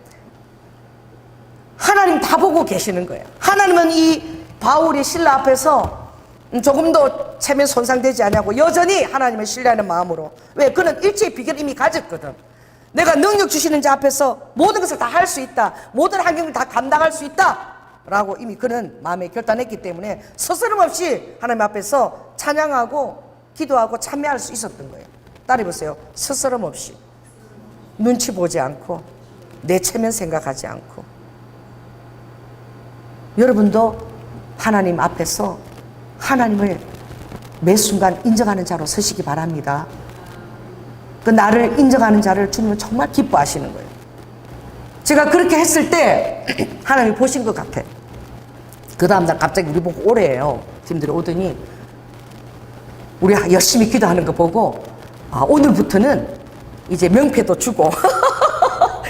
하나님 다 보고 계시는 거예요. 하나님은 이 바울이 신라 앞에서 조금도 체면 손상되지 않냐고 여전히 하나님을 신뢰하는 마음으로. 왜? 그는 일체의 비결을 이미 가졌거든. 내가 능력 주시는 자 앞에서 모든 것을 다 할 수 있다. 모든 환경을 다 감당할 수 있다. 라고 이미 그는 마음에 결단했기 때문에 스스럼 없이 하나님 앞에서 찬양하고 기도하고 참여할 수 있었던 거예요. 따라해보세요. 스스럼 없이 눈치 보지 않고 내 체면 생각하지 않고. 여러분도 하나님 앞에서 하나님을 매 순간 인정하는 자로 서시기 바랍니다. 그 나를 인정하는 자를 주님은 정말 기뻐하시는 거예요. 제가 그렇게 했을 때 하나님이 보신 것 같아. 그 다음날 갑자기 우리 보고 오래요. 팀들이 오더니 우리 열심히 기도하는 거 보고 오늘부터는 이제 명패도 주고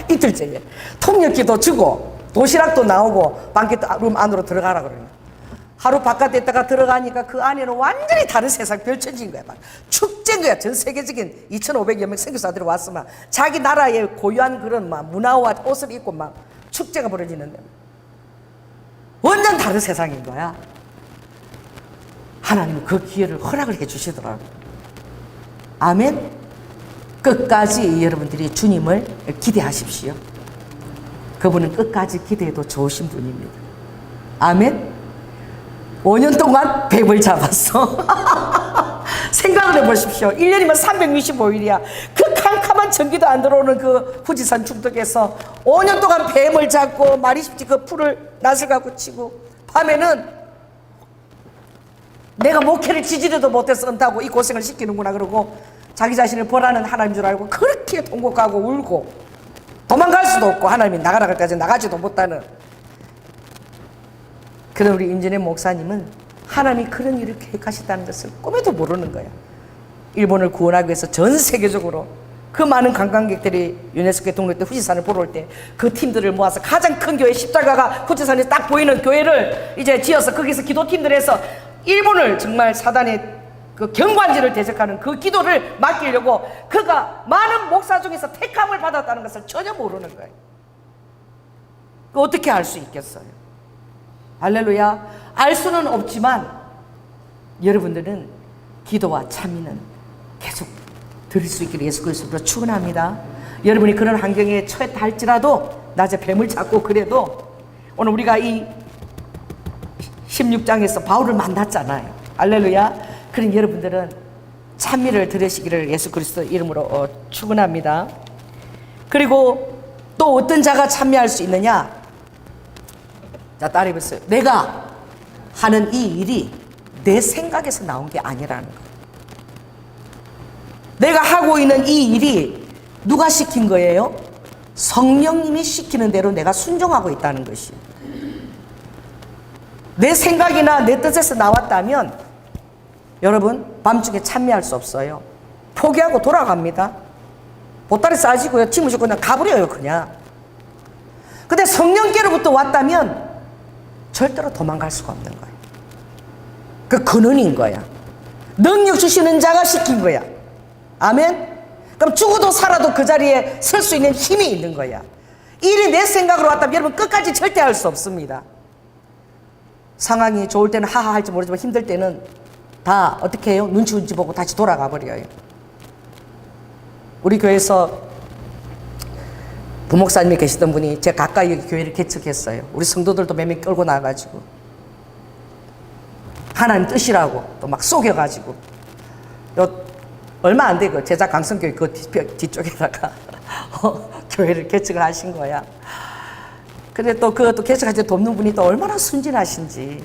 이틀째에 통역기도 주고 도시락도 나오고 방켓룸 안으로 들어가라 그러는. 하루 바깥에 있다가 들어가니까 그 안에는 완전히 다른 세상 펼쳐진 거야. 막 축제인 거야. 전 세계적인 2,500여 명 선교사들이 왔으면 자기 나라의 고유한 그런 막 문화와 옷을 입고 막 축제가 벌어지는데 완전 다른 세상인 거야. 하나님은 그 기회를 허락을 해 주시더라고요. 아멘. 끝까지 여러분들이 주님을 기대하십시오. 그분은 끝까지 기대해도 좋으신 분입니다. 아멘. 5년 동안 뱀을 잡았어. 생각을 해보십시오. 1년이면 365일이야. 그 캄캄한 전기도 안 들어오는 그 후지산 중턱에서 5년 동안 뱀을 잡고 말이 쉽지 그 풀을 낫을 갖고 치고 밤에는 내가 목회를 지지리도 못해서 은다고 이 고생을 시키는구나 그러고 자기 자신을 벌하는 하나님인 줄 알고 그렇게 통곡하고 울고 도망갈 수도 없고 하나님이 나가라 할 때까지 나가지도 못하는 그런 우리 임진애 목사님은 하나님이 그런 일을 계획하셨다는 것을 꿈에도 모르는 거야. 일본을 구원하기 위해서 전 세계적으로 그 많은 관광객들이 유네스코에 등록된 후지산을 보러 올 때 그 팀들을 모아서 가장 큰 교회 십자가가 후지산에 딱 보이는 교회를 이제 지어서 거기서 기도팀들 해서 일본을 정말 사단의 그 경관지를 대적하는 그 기도를 맡기려고 그가 많은 목사 중에서 택함을 받았다는 것을 전혀 모르는 거예요. 그 어떻게 알 수 있겠어요? 할렐루야. 알 수는 없지만 여러분들은 기도와 참미는 계속 드릴 수 있기를 예수 그리스도로 축원합니다. 여러분이 그런 환경에 처했다 할지라도 낮에 뱀을 잡고 그래도 오늘 우리가 이 16장에서 바울을 만났잖아요. 할렐루야. 그런 여러분들은 찬미를 들으시기를 예수 그리스도 이름으로 축원합니다. 그리고 또 어떤 자가 찬미할 수 있느냐? 자, 따라해보세요. 내가 하는 이 일이 내 생각에서 나온 게 아니라는 거예요. 내가 하고 있는 이 일이 누가 시킨 거예요? 성령님이 시키는 대로 내가 순종하고 있다는 것이. 내 생각이나 내 뜻에서 나왔다면 여러분 밤중에 찬미할 수 없어요. 포기하고 돌아갑니다. 보따리 싸지고요, 짐을 싣고 그냥 가버려요. 그냥. 근데 성령께로부터 왔다면 절대로 도망갈 수가 없는 거예요. 그 근원인 거야. 능력 주시는 자가 시킨 거야. 아멘. 그럼 죽어도 살아도 그 자리에 설 수 있는 힘이 있는 거야. 일이 내 생각으로 왔다면 여러분 끝까지 절대 할 수 없습니다. 상황이 좋을 때는 하하 할지 모르지만 힘들 때는 다 어떻게 해요? 눈치 보고 다시 돌아가 버려요. 우리 교회에서 부목사님이 계시던 분이 제 가까이 여기 교회를 개척했어요. 우리 성도들도 몇 명 끌고 나가가지고 하나님 뜻이라고 또 막 속여가지고 얼마 안 되고 제자 강성교회 그 뒤쪽에다가 교회를 개척을 하신 거야. 근데 또 그것도 개척할 때 돕는 분이 또 얼마나 순진하신지.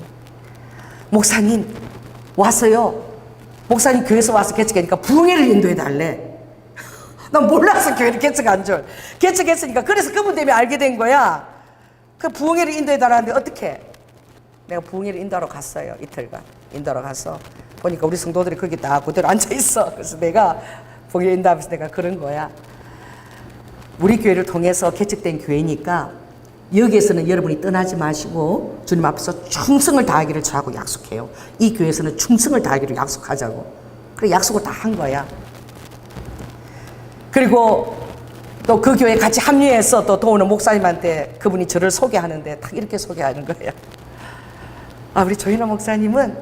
목사님 왔어요. 목사님 교회에서 와서 개척하니까 부흥회를 인도해 달래. 난 몰라서 교회를 개척한 줄. 개척했으니까 그래서 그분 때문에 알게 된 거야. 그 부흥회를 인도해 달라는데 어떻게? 내가 부흥회를 인도하러 갔어요. 이틀간 인도하러 가서 보니까 우리 성도들이 거기 딱 그대로 앉아 있어. 그래서 내가 부흥회 인도하면서 내가 그런 거야. 우리 교회를 통해서 개척된 교회니까 여기에서는 여러분이 떠나지 마시고 주님 앞에서 충성을 다하기를 저하고 약속해요. 이 교회에서는 충성을 다하기를 약속하자고. 그래 약속을 다 한 거야. 그리고 또 그 교회에 같이 합류해서 또 도우는 목사님한테 그분이 저를 소개하는데 딱 이렇게 소개하는 거예요. 우리 조인호 목사님은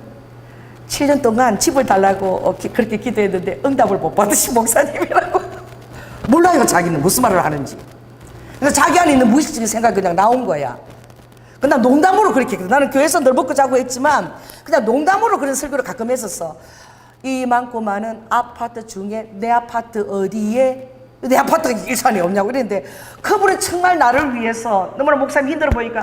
7년 동안 집을 달라고 그렇게 기도했는데 응답을 못 받으신 목사님이라고. 몰라요 자기는 무슨 말을 하는지. 그래서 자기 안에 있는 무의식적인 생각이 그냥 나온 거야. 그냥 농담으로 그렇게. 나는 교회에서 늘 먹고 자고 했지만 그냥 농담으로 그런 설교를 가끔 했었어. 이 많고 많은 아파트 중에 내 아파트 어디에 내 아파트가 일산에 없냐고 이랬는데 그분은 정말 나를 위해서 너무나 목사님 힘들어 보니까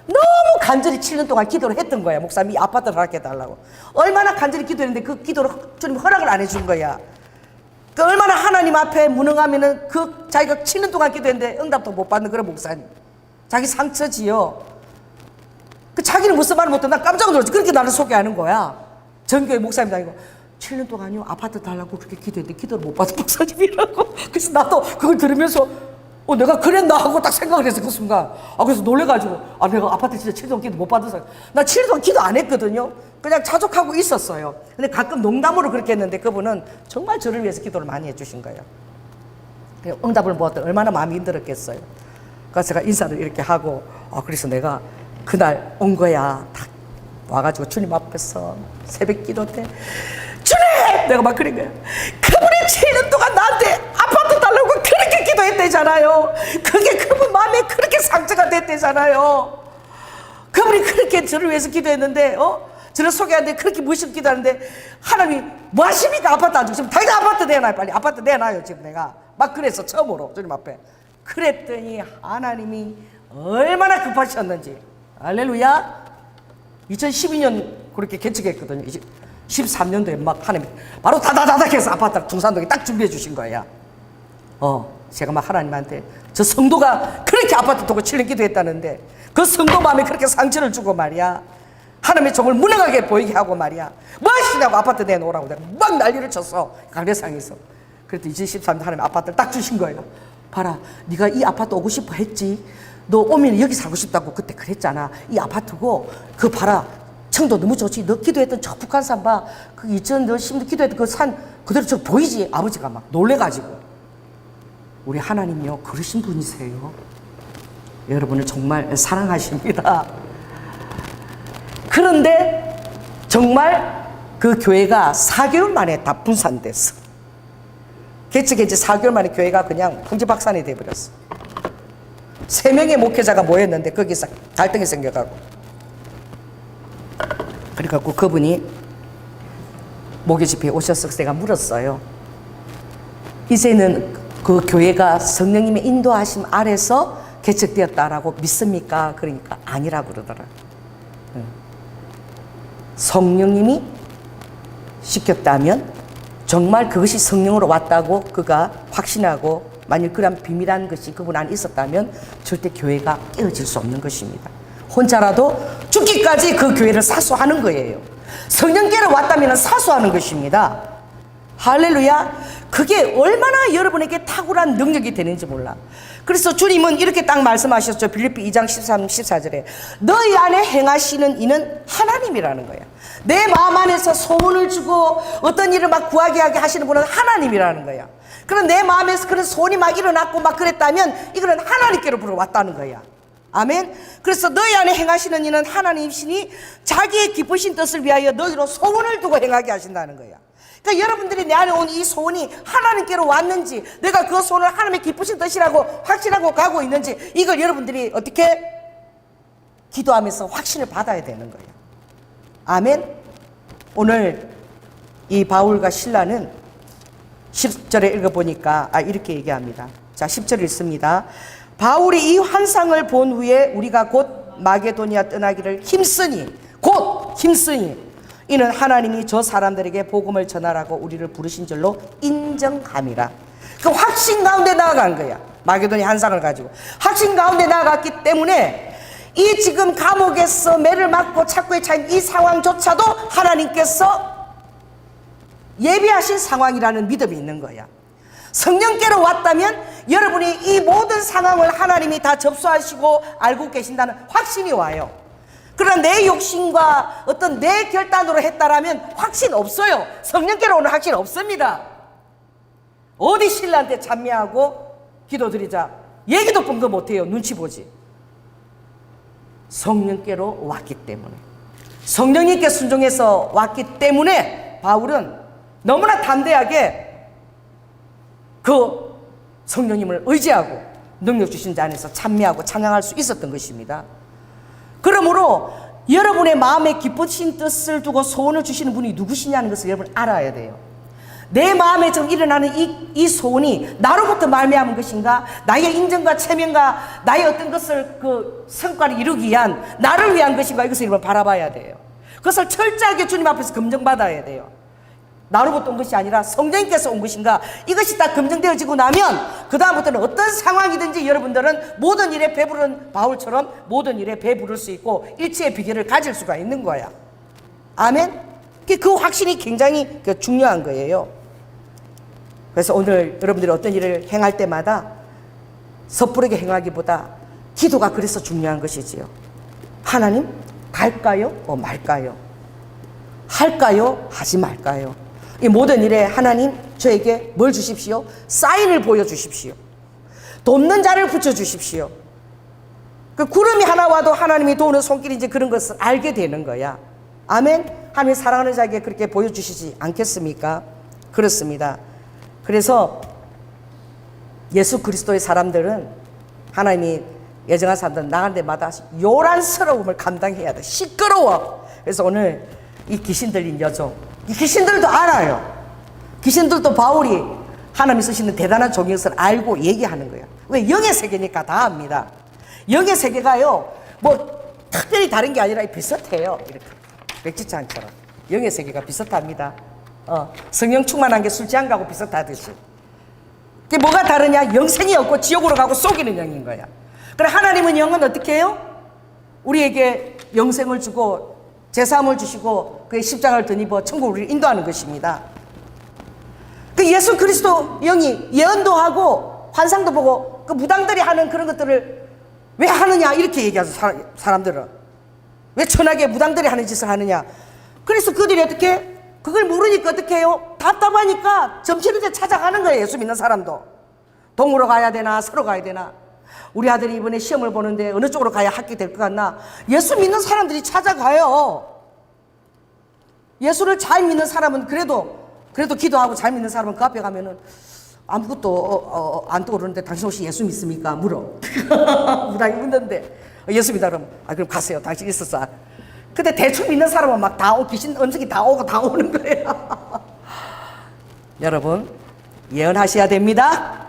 너무 간절히 7년 동안 기도를 했던 거야. 목사님이 이 아파트를 허락해 달라고. 얼마나 간절히 기도했는데 그 기도를 주님 허락을 안 해준 거야. 그 얼마나 하나님 앞에 무능하면은 그 자기가 7년 동안 기도했는데 응답도 못 받는 그런 목사님. 자기 상처지요. 그 자기는 무슨 말을 못해. 나 깜짝 놀랐지. 그렇게 나를 소개하는 거야. 전교회 목사님도 아니고 7년 동안요 아파트 달라고 그렇게 기도했는데 기도를 못 받은 목사님이라고. 그래서 나도 그걸 들으면서 내가 그랬나 하고 딱 생각을 했어 그 순간. 그래서 놀래가지고 내가 아파트 진짜 7년 동안 기도 못 받아서. 나 7년 동안 기도 안 했거든요. 그냥 자족하고 있었어요. 근데 가끔 농담으로 그렇게 했는데 그분은 정말 저를 위해서 기도를 많이 해주신 거예요. 응답을 못 받았더니 얼마나 마음이 힘들었겠어요. 그래서 제가 인사를 이렇게 하고 그래서 내가 그날 온 거야. 딱 와가지고 주님 앞에서 새벽 기도 때 주님! 내가 막 그런 거야. 그분이 7년 동안 나한테 아파트 달라고 그렇게 기도했대잖아요. 그게 그분 마음에 그렇게 상처가 됐대잖아요. 그분이 그렇게 저를 위해서 기도했는데 저를 소개하는데 그렇게 무심 기도하는데 하나님이 뭐 하십니까? 아파트 안 주고 지금 당장 아파트 내놔요. 빨리 아파트 내놔요. 지금 내가 막 그랬어. 처음으로 주님 앞에. 그랬더니 하나님이 얼마나 급하셨는지. 할렐루야. 2012년 그렇게 개척했거든요. 13년도에 막 하나님이 바로 다다다닥 해서 아파트 중산동에 딱 준비해 주신 거야. 제가 막 하나님한테 저 성도가 그렇게 아파트 두고 7년 기도했다는데 그 성도 마음에 그렇게 상처를 주고 말이야. 하나님의 종을 무능하게 보이게 하고 말이야. 뭐 하시냐고 아파트 내놓으라고 내가 막 난리를 쳤어. 강대상에서. 그랬더니 2013년 하나님 아파트를 딱 주신 거예요. 봐라, 네가 이 아파트 오고 싶어 했지. 너 오면 여기 살고 싶다고 그때 그랬잖아. 이 아파트고 그 봐라, 청도 너무 좋지. 너 기도했던 저 북한산 봐. 그 2010년 기도했던 그 산 그대로 저 보이지. 아버지가 막 놀래가지고. 우리 하나님이요 그러신 분이세요. 여러분을 정말 사랑하십니다. 그런데 정말 그 교회가 4개월 만에 다 분산됐어. 개척한 지 4개월 만에 교회가 그냥 풍지박산이 돼버렸어. 3명의 목회자가 모였는데 거기서 갈등이 생겨가고. 그래갖고 그분이 목요 집회에 오셔서 제가 물었어요. 이제는 그 교회가 성령님의 인도하심 아래서 개척되었다라고 믿습니까? 그러니까 아니라고 그러더라고요. 성령님이 시켰다면 정말 그것이 성령으로 왔다고 그가 확신하고 만일 그런 비밀한 것이 그분 안에 있었다면 절대 교회가 깨어질 수 없는 것입니다. 혼자라도 죽기까지 그 교회를 사수하는 거예요. 성령께로 왔다면 사수하는 것입니다. 할렐루야. 그게 얼마나 여러분에게 탁월한 능력이 되는지 몰라. 그래서 주님은 이렇게 딱 말씀하셨죠. 빌립비 2장 13, 14절에 너희 안에 행하시는 이는 하나님이라는 거야. 내 마음 안에서 소원을 주고 어떤 일을 막 구하게 하게 하시는 분은 하나님이라는 거야. 그럼 내 마음에서 그런 소원이 막 일어났고 막 그랬다면 이거는 하나님께로 불어왔다는 거야. 아멘. 그래서 너희 안에 행하시는 이는 하나님이시니 자기의 기쁘신 뜻을 위하여 너희로 소원을 두고 행하게 하신다는 거야. 그러니까 여러분들이 내 안에 온 이 소원이 하나님께로 왔는지, 내가 그 소원을 하나님의 기쁘신 뜻이라고 확신하고 가고 있는지, 이걸 여러분들이 어떻게 기도하면서 확신을 받아야 되는 거예요. 아멘. 오늘 이 바울과 실라는 10절에 읽어보니까 이렇게 얘기합니다. 자, 10절 읽습니다. 바울이 이 환상을 본 후에 우리가 곧 마게도니아 떠나기를 힘쓰니, 곧 힘쓰니 이는 하나님이 저 사람들에게 복음을 전하라고 우리를 부르신 줄로 인정함이라. 그 확신 가운데 나아간 거야. 마게도니아 환상을 가지고 확신 가운데 나아갔기 때문에 이 지금 감옥에서 매를 맞고 착고에 차인 이 상황조차도 하나님께서 예비하신 상황이라는 믿음이 있는 거야. 성령께로 왔다면 여러분이 이 모든 상황을 하나님이 다 접수하시고 알고 계신다는 확신이 와요. 그러나 내 욕심과 어떤 내 결단으로 했다라면 확신 없어요. 성령께로 오는 확신 없습니다. 어디 신라한테 찬미하고 기도드리자 얘기도 뻥도 못해요. 눈치 보지. 성령께로 왔기 때문에, 성령님께 순종해서 왔기 때문에 바울은 너무나 담대하게 그 성령님을 의지하고 능력 주신 자 안에서 찬미하고 찬양할 수 있었던 것입니다. 그러므로 여러분의 마음에 기쁘신 뜻을 두고 소원을 주시는 분이 누구시냐는 것을 여러분 알아야 돼요. 내 마음에 지금 일어나는 이 소원이 나로부터 말미암은 것인가? 나의 인정과 체면과 나의 어떤 것을 그 성과를 이루기 위한 나를 위한 것인가? 이것을 여러분 바라봐야 돼요. 그것을 철저하게 주님 앞에서 검증받아야 돼요. 나로부터 온 것이 아니라 성령님께서 온 것인가? 이것이 다 검증되어지고 나면 그 다음부터는 어떤 상황이든지 여러분들은 모든 일에 배부른 바울처럼 모든 일에 배부를 수 있고 일치의 비결을 가질 수가 있는 거야. 아멘? 그 확신이 굉장히 중요한 거예요. 그래서 오늘 여러분들이 어떤 일을 행할 때마다 섣부르게 행하기보다 기도가 그래서 중요한 것이지요. 하나님, 갈까요? 말까요? 할까요? 하지 말까요? 이 모든 일에 하나님 저에게 뭘 주십시오? 사인을 보여주십시오. 돕는 자를 붙여주십시오. 그 구름이 하나 와도 하나님이 도우는 손길인지 그런 것을 알게 되는 거야. 아멘? 하나님이 사랑하는 자에게 그렇게 보여주시지 않겠습니까? 그렇습니다. 그래서 예수 그리스도의 사람들은 하나님이 예정한 사람들은 나갈 때마다 요란스러움을 감당해야 돼. 시끄러워. 그래서 오늘 이 귀신 들린 여종, 이 귀신들도 알아요. 귀신들도 바울이 하나님이 쓰시는 대단한 종의 것을 알고 얘기하는 거예요. 왜? 영의 세계니까 다 압니다. 영의 세계가요, 뭐 특별히 다른 게 아니라 비슷해요. 이렇게 백지장처럼 영의 세계가 비슷합니다. 성령 충만한 게 술 취한 거하고 비슷하듯이. 그게 뭐가 다르냐? 영생이 없고 지옥으로 가고 속이는 영인 거야. 그래 하나님은 영은 어떻게 해요? 우리에게 영생을 주고 제사함을 주시고 그의 십자가를 덧입어 천국으로 우리를 인도하는 것입니다. 그 예수 그리스도 영이 예언도 하고 환상도 보고 그 무당들이 하는 그런 것들을 왜 하느냐 이렇게 얘기하죠. 사람들은 왜 천하게 무당들이 하는 짓을 하느냐. 그래서 그들이 어떻게 그걸 모르니까 어떻게 해요? 답답하니까 점치는데 찾아가는 거예요. 예수 믿는 사람도. 동으로 가야 되나 서로 가야 되나. 우리 아들이 이번에 시험을 보는데 어느 쪽으로 가야 합격될 것 같나. 예수 믿는 사람들이 찾아가요. 예수를 잘 믿는 사람은 그래도 기도하고 잘 믿는 사람은 그 앞에 가면은 아무것도 안 떠오르는데 당신 혹시 예수 믿습니까? 물어. 무당이 묻는데 예수 믿다 그러면 그럼 가세요. 당신 있었어. 근데 대충 믿는 사람은 막 다 귀신 음성이 다 오고 다 오는 거예요. 여러분 예언하셔야 됩니다.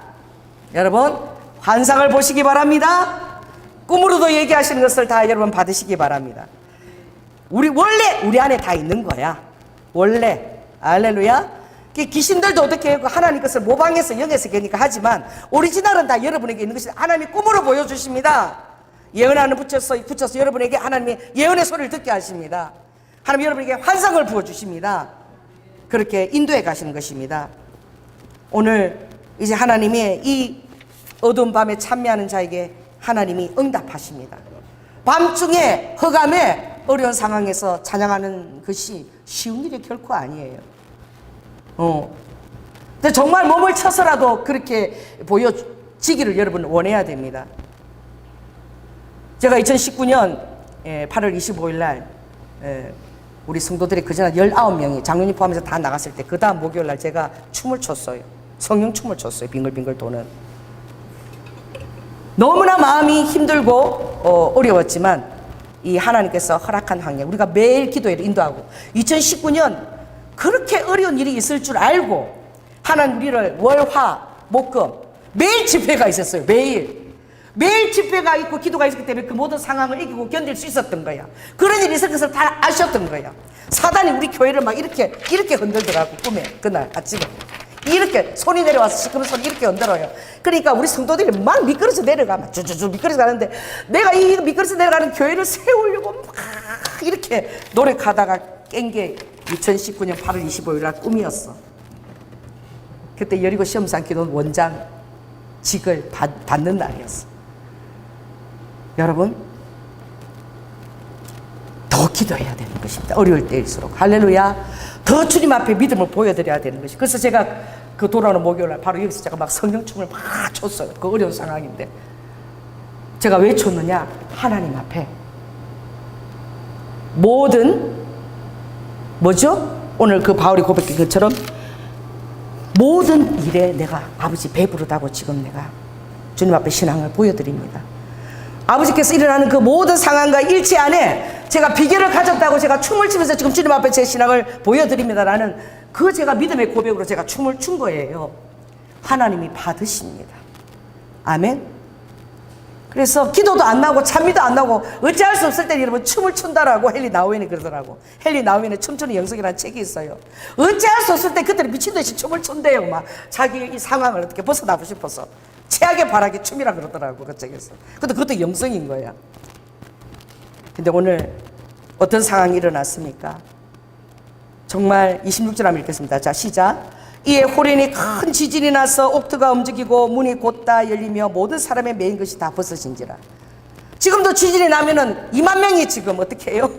여러분 환상을 보시기 바랍니다. 꿈으로도 얘기하시는 것을 다 여러분 받으시기 바랍니다. 원래 우리 안에 다 있는 거야. 원래. 할렐루야. 귀신들도 어떻게 해요? 하나님 것을 모방해서 영의 세계니까 하지만 오리지널은 다 여러분에게 있는 것이 하나님이 꿈으로 보여주십니다. 예언하는 붙여서 여러분에게 하나님의 예언의 소리를 듣게 하십니다. 하나님 여러분에게 환상을 부어주십니다. 그렇게 인도해 가시는 것입니다. 오늘 이제 하나님의 이 어두운 밤에 참여하는 자에게 하나님이 응답하십니다. 밤중에 흑암에 어려운 상황에서 찬양하는 것이 쉬운 일이 결코 아니에요. 근데 정말 몸을 쳐서라도 그렇게 보여지기를 여러분 원해야 됩니다. 제가 2019년 8월 25일 날 우리 성도들이 그전에 19명이 장로님 포함해서 다 나갔을 때 그 다음 목요일 날 제가 춤을 췄어요. 성령 춤을 췄어요. 빙글빙글 도는. 너무나 마음이 힘들고 어려웠지만 이 하나님께서 허락한 환경, 우리가 매일 기도회를 인도하고 2019년 그렇게 어려운 일이 있을 줄 알고 하나님 우리를 월, 화, 목, 금 매일 집회가 있었어요. 매일 집회가 있고 기도가 있었기 때문에 그 모든 상황을 이기고 견딜 수 있었던 거야. 그런 일이 있을 것을 다 아셨던 거야. 사단이 우리 교회를 막 이렇게 흔들더라고. 꿈에 그날 아침에 이렇게 손이 내려와서 시커먼 손이 이렇게 흔들어요. 그러니까 우리 성도들이 막 미끄러져 내려가면 쭈쭈쭈 미끄러져 가는데 내가 이 미끄러져 내려가는 교회를 세우려고 막 이렇게 노력하다가 깬 게 2019년 8월 25일 날 꿈이었어. 그때 여리고 시험상 기도는 원장직을 받는 날이었어. 여러분 더 기도해야 되는 것입니다. 어려울 때일수록. 할렐루야. 더 주님 앞에 믿음을 보여드려야 되는 것이. 그래서 제가 그 돌아오는 목요일날 바로 여기서 제가 막 성령춤을 막 췄어요. 그 어려운 상황인데 제가 왜 췄느냐. 하나님 앞에 모든 뭐죠? 오늘 그 바울이 고백한 것처럼 모든 일에 내가 아버지 배부르다고 지금 내가 주님 앞에 신앙을 보여드립니다. 아버지께서 일어나는 그 모든 상황과 일치 안에 제가 비결을 가졌다고 제가 춤을 추면서 지금 주님 앞에 제 신앙을 보여드립니다라는 그 제가 믿음의 고백으로 제가 춤을 춘 거예요. 하나님이 받으십니다. 아멘. 그래서 기도도 안 나오고 찬미도 안 나오고 어찌할 수 없을 때 여러분 춤을 춘다라고 헨리 나우엔이 그러더라고. 헨리 나우엔의 춤추는 영성이라는 책이 있어요. 어찌할 수 없을 때 그때는 미친듯이 춤을 춘대요. 막 자기 이 상황을 어떻게 벗어나고 싶어서 최악의 바라기 춤이라 그러더라고 그 책에서. 근데 그것도 영성인 거야. 근데 오늘 어떤 상황이 일어났습니까? 정말 26절 한번 읽겠습니다. 자, 시작. 이에 호련히 큰 지진이 나서 옥토가 움직이고 문이 곧다 열리며 모든 사람의 메인 것이 다 벗어진지라. 지금도 지진이 나면은 2만 명이 지금 어떻게 해요?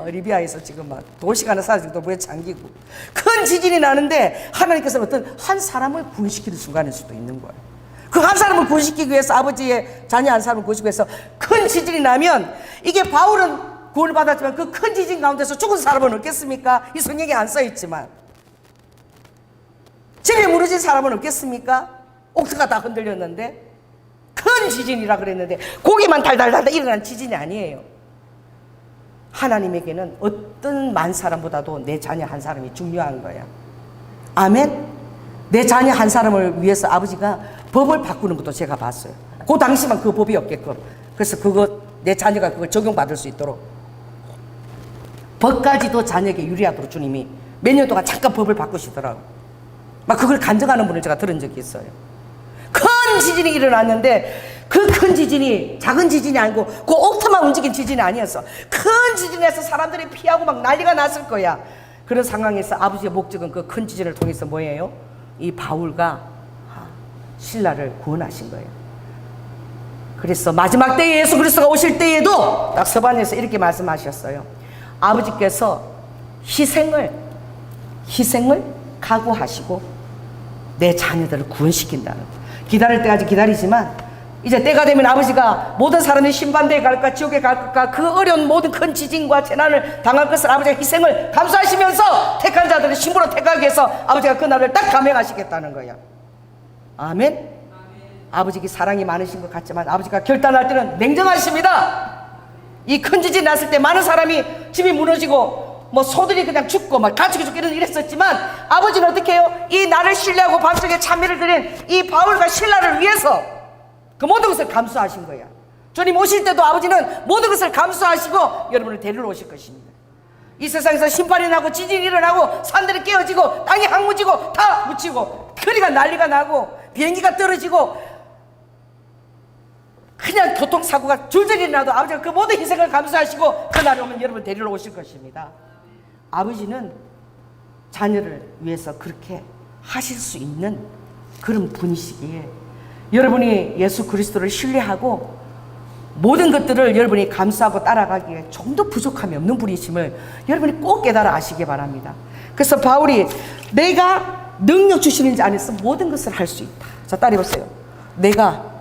리비아에서 지금 막 도시가 하나 사라지고 물에 잠기고 큰 지진이 나는데 하나님께서는 어떤 한 사람을 구원시키는 순간일 수도 있는 거예요. 그 한 사람을 구원시키기 위해서 아버지의 자녀 한 사람을 구원시키기 위해서 큰 지진이 나면 이게 바울은 구원을 받았지만 그 큰 지진 가운데서 죽은 사람은 없겠습니까? 이 성경에 안 써있지만 집에 무너진 사람은 없겠습니까? 옥토가 다 흔들렸는데 큰 지진이라 그랬는데 고기만 달달달달 일어난 지진이 아니에요. 하나님에게는 어떤 만 사람보다도 내 자녀 한 사람이 중요한 거야. 아멘. 내 자녀 한 사람을 위해서 아버지가 법을 바꾸는 것도 제가 봤어요. 그 당시만 그 법이 없게끔. 그래서 내 자녀가 그걸 적용받을 수 있도록 법까지도 자녀에게 유리하도록 주님이 몇 년 동안 잠깐 법을 바꾸시더라고. 막 그걸 간증하는 분을 제가 들은 적이 있어요. 큰 지진이 일어났는데 그 큰 지진이 작은 지진이 아니고 그 옥토만 움직인 지진이 아니었어. 큰 지진에서 사람들이 피하고 막 난리가 났을 거야. 그런 상황에서 아버지의 목적은 그 큰 지진을 통해서 뭐예요? 이 바울과 신라를 구원하신 거예요. 그래서 마지막 때에 예수 그리스도가 오실 때에도 딱 서반에서 이렇게 말씀하셨어요. 아버지께서 희생을 각오하시고 내 자녀들을 구원시킨다는 거예요. 기다릴 때까지 기다리지만 이제 때가 되면 아버지가 모든 사람이 신반대에 갈까 지옥에 갈까 그 어려운 모든 큰 지진과 재난을 당할 것을 아버지가 희생을 감수하시면서 택한 자들을 신부로 택하기 위해서 아버지가 그 날을 딱 감행하시겠다는 거예요. 아멘. 아버지가 사랑이 많으신 것 같지만 아버지가 결단할 때는 냉정하십니다. 이 큰 지진 났을 때 많은 사람이 집이 무너지고 뭐 소들이 그냥 죽고 막 가축이 죽고 이랬었지만 아버지는 어떻게 해요? 이 나를 신뢰하고 밤중에 찬미를 드린 이 바울과 신라를 위해서 그 모든 것을 감수하신 거야. 주님 오실 때도 아버지는 모든 것을 감수하시고 여러분을 데리러 오실 것입니다. 이 세상에서 심판이 나고 지진이 일어나고 산들이 깨어지고 땅이 항무지고 다 묻히고 거리가 난리가 나고 비행기가 떨어지고 그냥 교통사고가 줄줄이 나도 아버지가 그 모든 희생을 감수하시고 그날이 오면 여러분 데리러 오실 것입니다. 아버지는 자녀를 위해서 그렇게 하실 수 있는 그런 분이시기에 여러분이 예수 그리스도를 신뢰하고 모든 것들을 여러분이 감수하고 따라가기에 좀 더 부족함이 없는 분이심을 여러분이 꼭 깨달아 아시기 바랍니다. 그래서 바울이 내가 능력 주시는 자 안에서 모든 것을 할 수 있다. 자, 따라해보세요. 내가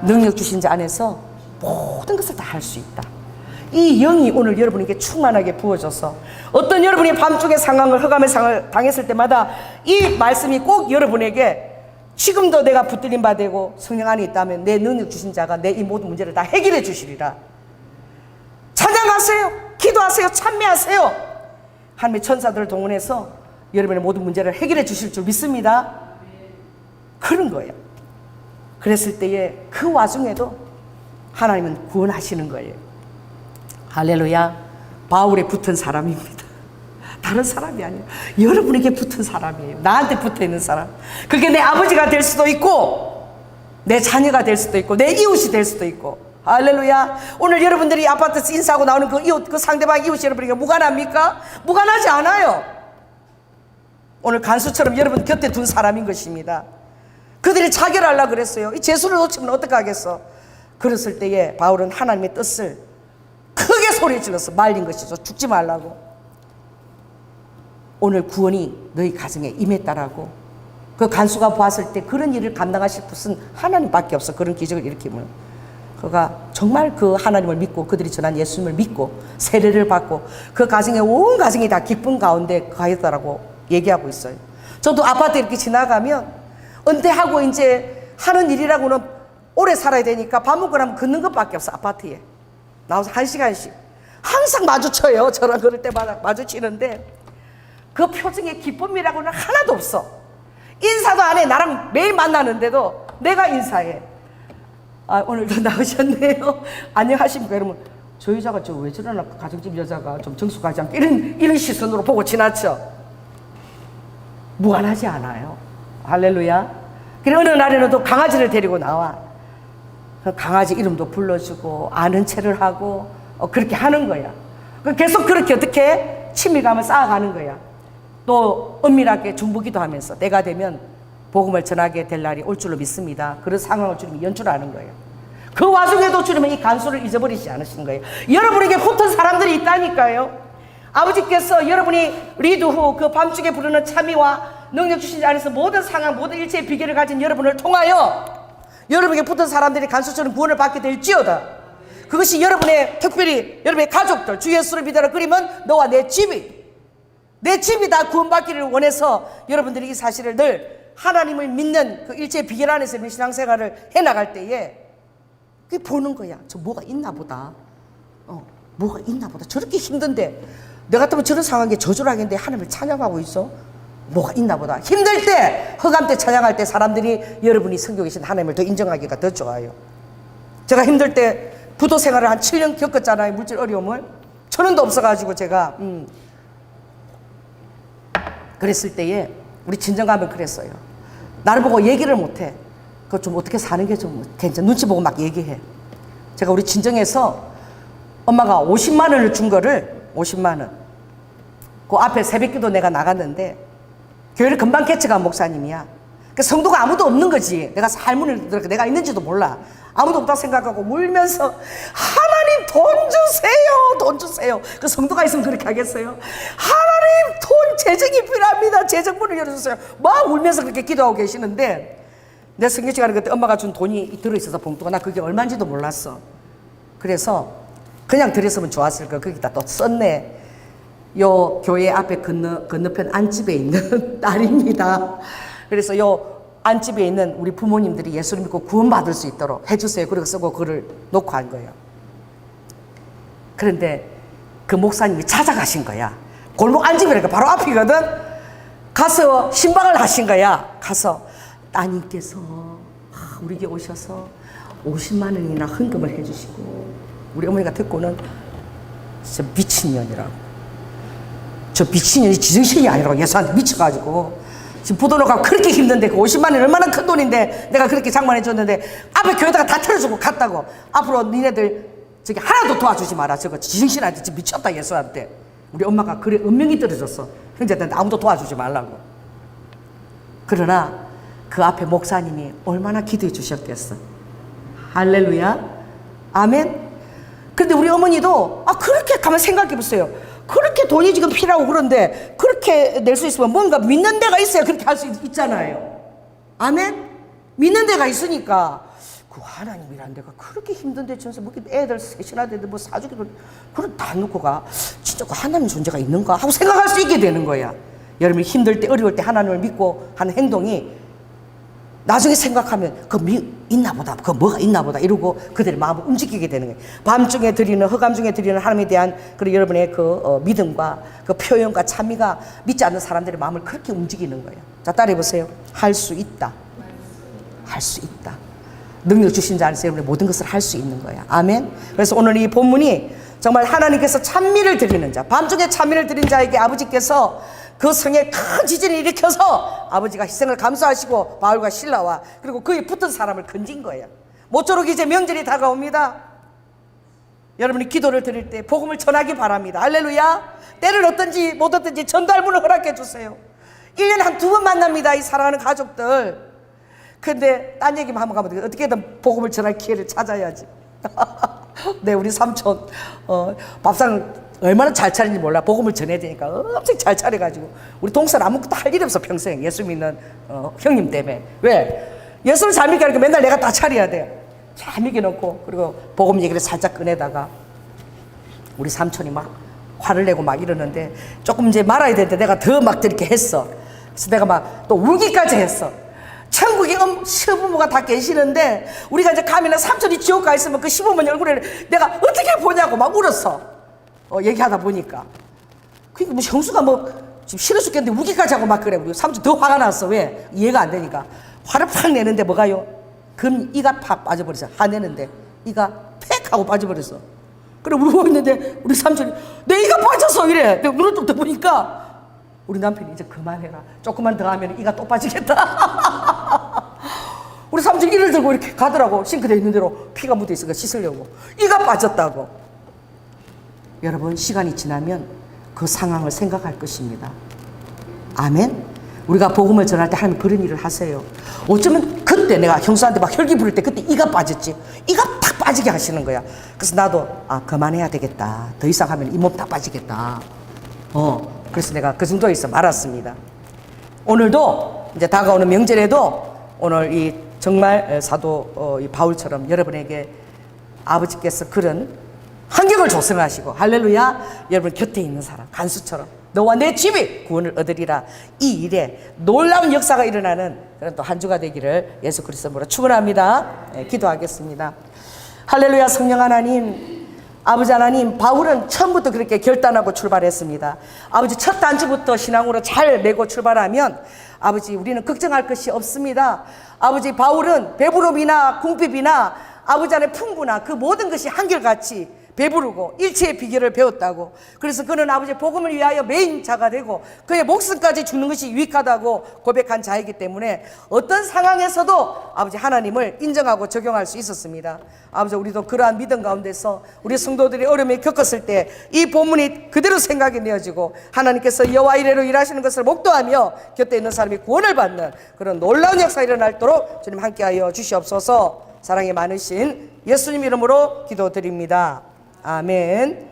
능력 주신 자 안에서 모든 것을 다 할 수 있다. 이 영이 오늘 여러분에게 충만하게 부어져서 어떤 여러분이 밤중에 상황을 흑암의 상황을 당했을 때마다 이 말씀이 꼭 여러분에게 지금도 내가 붙들림 받고 성령 안에 있다면 내 능력 주신 자가 내 이 모든 문제를 다 해결해 주시리라. 찬양하세요. 기도하세요. 찬미하세요. 하나님의 천사들을 동원해서 여러분의 모든 문제를 해결해 주실 줄 믿습니다. 그런 거예요. 그랬을 때에 그 와중에도 하나님은 구원하시는 거예요. 할렐루야. 바울에 붙은 사람입니다. 다른 사람이 아니에요. 여러분에게 붙은 사람이에요. 나한테 붙어 있는 사람. 그게 내 아버지가 될 수도 있고 내 자녀가 될 수도 있고 내 이웃이 될 수도 있고. 할렐루야. 오늘 여러분들이 아파트에서 인사하고 나오는 그 이웃, 그 상대방 이웃이 여러분에게 무관합니까? 무관하지 않아요. 오늘 간수처럼 여러분 곁에 둔 사람인 것입니다. 그들이 자결하려고 그랬어요. 이 재수를 놓치면 어떡하겠어. 그랬을 때에 바울은 하나님의 뜻을 크게 소리 질러서 말린 것이죠. 죽지 말라고. 오늘 구원이 너희 가정에 임했다라고. 그 간수가 보았을 때 그런 일을 감당하실 분은 하나님밖에 없어. 그런 기적을 일으키면. 그가 정말 그 하나님을 믿고 그들이 전한 예수님을 믿고 세례를 받고 그 가정에 온 가정이 다 기쁨 가운데 가했다라고 얘기하고 있어요. 저도 아파트 이렇게 지나가면 은퇴하고 이제 하는 일이라고는 오래 살아야 되니까 밥 먹고 나면 걷는 것밖에 없어. 아파트에 나와서 1시간씩 항상 마주쳐요. 저랑 그럴 때마다 마주치는데 그 표정에 기쁨이라고는 하나도 없어. 인사도 안 해. 나랑 매일 만나는데도 내가 인사해. 아, 오늘도 나오셨네요. 안녕하십니까. 이러면 저 여자가 저 왜 저러나, 가정집 여자가 좀 정숙하지 않게 이런 시선으로 보고 지나쳐. 무관하지 않아요. 할렐루야. 그래 어느 날에는 또 강아지를 데리고 나와. 그 강아지 이름도 불러주고 아는 체를 하고 그렇게 하는 거야. 계속 그렇게 어떻게 친밀감을 쌓아가는 거야. 또 은밀하게 중보기도 하면서 때가 되면 복음을 전하게 될 날이 올 줄로 믿습니다. 그런 상황을 주님이 연출하는 거예요. 그 와중에도 주님은 이 간수를 잊어버리지 않으신 거예요. 여러분에게 붙은 사람들이 있다니까요. 아버지께서 여러분이 리드 후 그 밤중에 부르는 참미와 능력 주신 자 안에서 모든 상황, 모든 일체의 비결을 가진 여러분을 통하여 여러분에게 붙은 사람들이 간수처럼 구원을 받게 될지어다. 그것이 여러분의, 특별히 여러분의 가족들, 주 예수를 믿으라 그리면 너와 내 집이 다 구원받기를 원해서 여러분들이 이 사실을 늘 하나님을 믿는 그 일체의 비결 안에서 신앙생활을 해나갈 때에 그게 보는 거야. 저 뭐가 있나 보다. 뭐가 있나 보다. 저렇게 힘든데 내 같으면 저런 상황에 저주라겠는데 하나님을 찬양하고 있어. 뭐가 있나 보다. 힘들 때, 허감 때, 찬양할 때 사람들이 여러분이 섬기고 계신 하나님을 더 인정하기가 더 좋아요. 제가 힘들 때 부도 생활을 한 7년 겪었잖아요. 물질 어려움을. 1,000원도 없어가지고 제가 그랬을 때에 우리 친정가면 그랬어요. 나를 보고 얘기를 못해. 그거 좀 어떻게 사는 게 좀 괜찮아. 눈치 보고 막 얘기해. 제가 우리 친정에서 엄마가 50만 원을 준 거를 50만 원. 그 앞에 새벽기도 내가 나갔는데 교회를 금방 개척한 목사님이야. 그 성도가 아무도 없는 거지. 내가 할문을 들으니까 내가 있는지도 몰라. 아무도 없다고 생각하고 울면서 하나님 돈 주세요. 돈 주세요. 그 성도가 있으면 그렇게 하겠어요? 하나님 돈 재정이 필요합니다. 재정문을 열어주세요. 막 울면서 그렇게 기도하고 계시는데 내 성경 시간에 그때 엄마가 준 돈이 들어있어서 봉투가 나 그게 얼마인지도 몰랐어. 그래서 그냥 드렸으면 좋았을 거 거기다 또 썼네. 요 교회 앞에 건너편 안집에 있는 딸입니다. 그래서 요 안집에 있는 우리 부모님들이 예수를 믿고 구원받을 수 있도록 해주세요. 그리고 쓰고 글을 놓고 한 거예요. 그런데 그 목사님이 찾아가신 거야. 골목 안집이니까 바로 앞이거든. 가서 신방을 하신 거야. 가서 따님께서 우리에게 오셔서 50만 원이나 헌금을 해주시고 우리 어머니가 듣고는 진짜 미친년이라고. 저 미친년이 지정신이 아니라고 예수한테 미쳐가지고 지금 부도로가 그렇게 힘든데 그 50만 원이 얼마나 큰 돈인데 내가 그렇게 장만해 줬는데 앞에 교회다가 다 털어주고 갔다고. 앞으로 니네들 저기 하나도 도와주지 마라. 저거 지정신한테 지금 미쳤다 예수한테. 우리 엄마가 그래 은명이 떨어졌어. 형제들한테 아무도 도와주지 말라고. 그러나 그 앞에 목사님이 얼마나 기도해 주셨겠어. 할렐루야. 아멘. 근데 우리 어머니도 그렇게 가만 생각해 보세요. 그렇게 돈이 지금 필요하고 그런데 그렇게 낼 수 있으면 뭔가 믿는 데가 있어야 그렇게 할 수 있잖아요. 아멘? 믿는 데가 있으니까 그 하나님이란 데가 그렇게 힘든데 전서 뭐 애들 셋이나 되는데 뭐 사주기도 그런 다 놓고 가 진짜 그 하나님 존재가 있는가 하고 생각할 수 있게 되는 거야. 여러분이 힘들 때 어려울 때 하나님을 믿고 하는 행동이 나중에 생각하면 있나 보다, 뭐가 있나 보다 이러고 그들의 마음을 움직이게 되는 거예요. 밤중에 드리는, 허감 중에 드리는 하나님에 대한 그리고 여러분의 믿음과 그 표현과 찬미가 믿지 않는 사람들의 마음을 그렇게 움직이는 거예요. 자, 따라해 보세요. 할 수 있다. 할 수 있다. 능력 주신 자 안에서 여러분의 모든 것을 할 수 있는 거야. 아멘. 그래서 오늘 이 본문이 정말 하나님께서 찬미를 드리는 자, 밤중에 찬미를 드린 자에게 아버지께서 그 성에 큰 지진을 일으켜서 아버지가 희생을 감수하시고 바울과 실라와 그리고 그에 붙은 사람을 건진 거예요. 모쪼록 이제 명절이 다가옵니다. 여러분이 기도를 드릴 때 복음을 전하기 바랍니다. 할렐루야. 때를 얻든지 못 얻든지 전달문을 허락해 주세요. 1년에 한 2번 만납니다. 이 사랑하는 가족들. 근데 딴 얘기만 하면 가면 어떻게든 복음을 전할 기회를 찾아야지. 네, 우리 삼촌 밥상 얼마나 잘 차리는지 몰라. 복음을 전해야 되니까 엄청 잘 차려가지고 우리 동생 아무것도 할 일이 없어. 평생 예수 믿는 형님 때문에. 왜? 예수를 잘 믿게 하니까 맨날 내가 다 차려야 돼. 잘 믿겨놓고 그리고 복음 얘기를 살짝 꺼내다가 우리 삼촌이 막 화를 내고 막 이러는데 조금 이제 말아야 되는데 내가 더 막 이렇게 했어. 그래서 내가 막 또 울기까지 했어. 천국에 시부모가 다 계시는데 우리가 이제 가면은 삼촌이 지옥 가 있으면 그 시부모님 얼굴을 내가 어떻게 보냐고 막 울었어. 얘기하다 보니까. 그러니까 뭐 형수가 뭐 지금 싫어 죽겠는데 우기까지 하고 막 그래. 우리 삼촌 더 화가 났어. 왜? 이해가 안 되니까. 화를 팍 내는데 뭐가요? 금 이가 팍 빠져버렸어. 화내는데 이가 팩 하고 빠져버렸어. 그래 울고 있는데 우리 삼촌이 내 이가 빠졌어 이래. 내가 눈을 뚝 떠보니까 우리 남편이 이제 그만해라. 조금만 더 하면 이가 또 빠지겠다. 우리 삼촌이 이를 들고 이렇게 가더라고. 싱크대에 있는 대로 피가 묻어 있으니까 씻으려고. 이가 빠졌다고. 여러분 시간이 지나면 그 상황을 생각할 것입니다. 아멘. 우리가 복음을 전할 때 하나님 그런 일을 하세요. 어쩌면 그때 내가 형수한테 막 혈기 부릴 때 그때 이가 빠졌지. 이가 탁 빠지게 하시는 거야. 그래서 나도 그만해야 되겠다. 더 이상 하면 이 몸 다 빠지겠다. 그래서 내가 그 정도에 있어 말았습니다. 오늘도 이제 다가오는 명절에도 오늘 이 정말 사도 이 바울처럼 여러분에게 아버지께서 그런 환경을 조성하시고 할렐루야 여러분 곁에 있는 사람 간수처럼 너와 내 집이 구원을 얻으리라 이 일에 놀라운 역사가 일어나는 그런 또 한 주가 되기를 예수 그리스도로 축원합니다. 기도하겠습니다. 할렐루야. 성령 하나님 아버지 하나님 바울은 처음부터 그렇게 결단하고 출발했습니다. 아버지 첫 단추부터 신앙으로 잘 메고 출발하면 아버지 우리는 걱정할 것이 없습니다. 아버지 바울은 배부름이나 궁핍이나 아버지 안에 풍부나 그 모든 것이 한결같이 배부르고 일체의 비결을 배웠다고. 그래서 그는 아버지 복음을 위하여 메인 자가 되고 그의 목숨까지 주는 것이 유익하다고 고백한 자이기 때문에 어떤 상황에서도 아버지 하나님을 인정하고 적용할 수 있었습니다. 아버지 우리도 그러한 믿음 가운데서 우리 성도들이 어려움에 겪었을 때 이 본문이 그대로 생각이 되어지고 하나님께서 여호와 이레로 일하시는 것을 목도하며 곁에 있는 사람이 구원을 받는 그런 놀라운 역사가 일어나도록 주님 함께하여 주시옵소서. 사랑이 많으신 예수님 이름으로 기도드립니다. 아멘.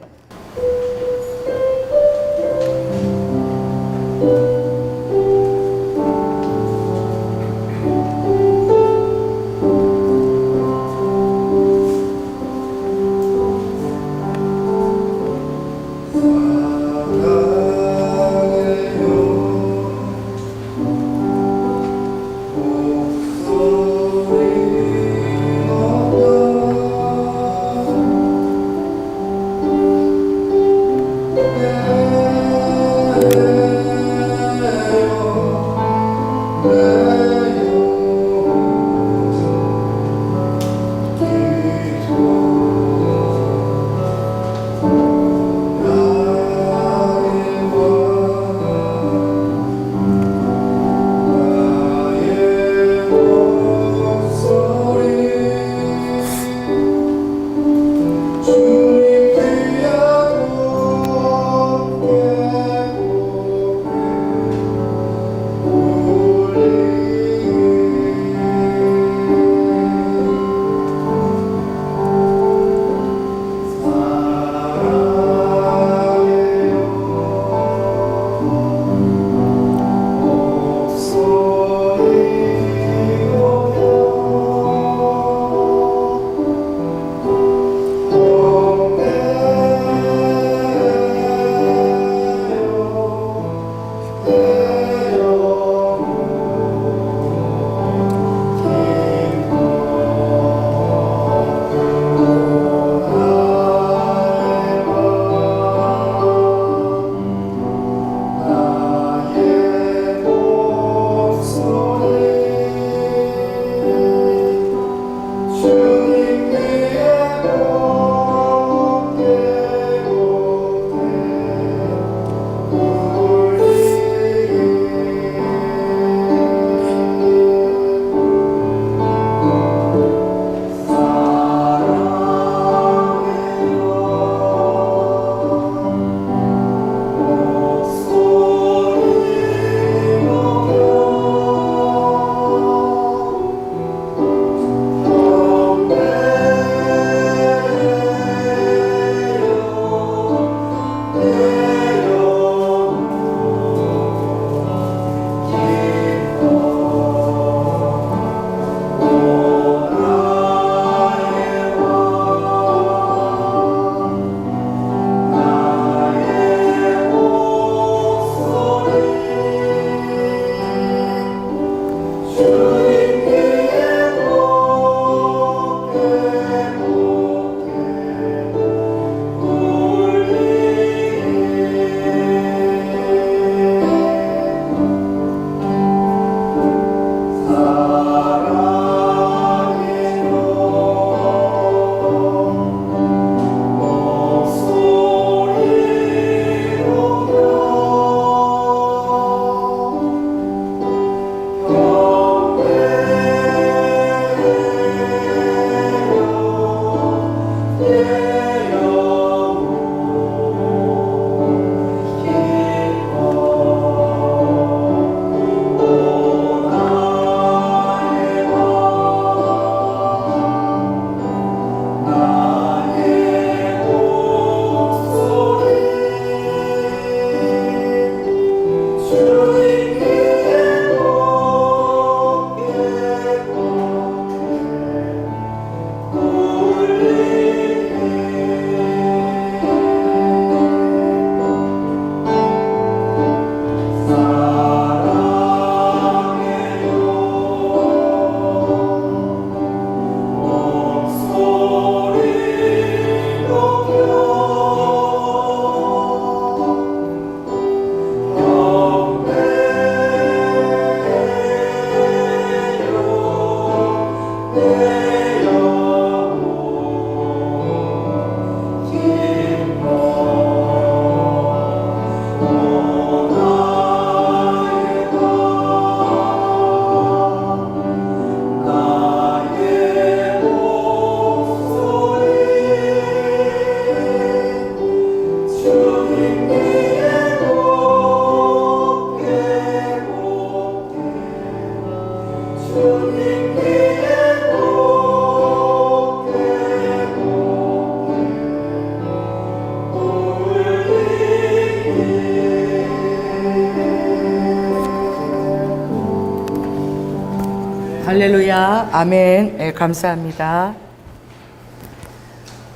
할렐루야, 아멘. 네, 감사합니다.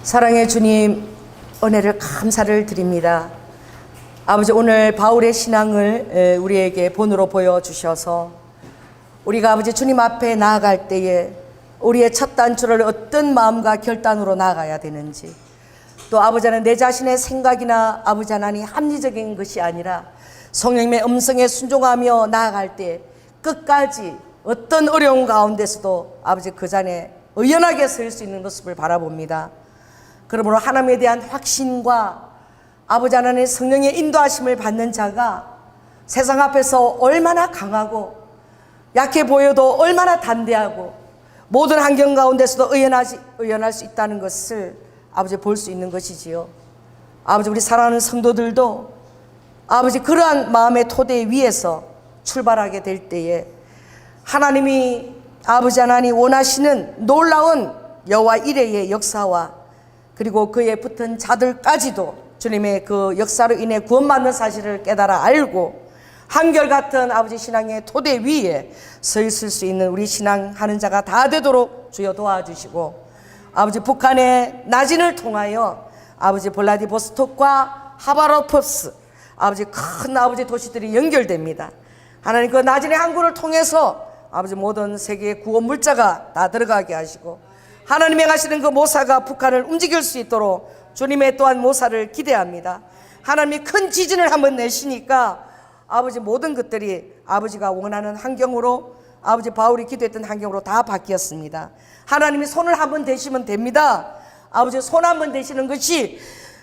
사랑의 주님, 은혜를 감사를 드립니다. 아버지, 오늘 바울의 신앙을 우리에게 본으로 보여주셔서 우리가 아버지 주님 앞에 나아갈 때에 우리의 첫 단추를 어떤 마음과 결단으로 나아가야 되는지, 또 아버지는 내 자신의 생각이나 아버지 하나님 합리적인 것이 아니라 성령님의 음성에 순종하며 나아갈 때 끝까지 어떤 어려운 가운데서도 아버지 그 자리에 의연하게 설 수 있는 모습을 바라봅니다. 그러므로 하나님에 대한 확신과 아버지 하나님의 성령의 인도하심을 받는 자가 세상 앞에서 얼마나 강하고 약해 보여도 얼마나 담대하고 모든 환경 가운데서도 의연할 수 있다는 것을 아버지 볼 수 있는 것이지요. 아버지, 우리 사랑하는 성도들도 아버지 그러한 마음의 토대 위에서 출발하게 될 때에 하나님이 아버지 하나님 원하시는 놀라운 여호와 이레의 역사와 그리고 그에 붙은 자들까지도 주님의 그 역사로 인해 구원받는 사실을 깨달아 알고 한결같은 아버지 신앙의 토대 위에 서 있을 수 있는 우리 신앙하는 자가 다 되도록 주여 도와주시고, 아버지 북한의 나진을 통하여 아버지 블라디보스톡과 하바로프스 아버지 큰 아버지 도시들이 연결됩니다. 하나님 그 나진의 항구를 통해서 아버지 모든 세계의 구원 물자가 다 들어가게 하시고 하나님의 하시는 그 모사가 북한을 움직일 수 있도록 주님의 또한 모사를 기대합니다. 하나님이 큰 지진을 한번 내시니까 아버지 모든 것들이 아버지가 원하는 환경으로 아버지 바울이 기도했던 환경으로 다 바뀌었습니다. 하나님이 손을 한번 대시면 됩니다. 아버지 손 한번 대시는 것이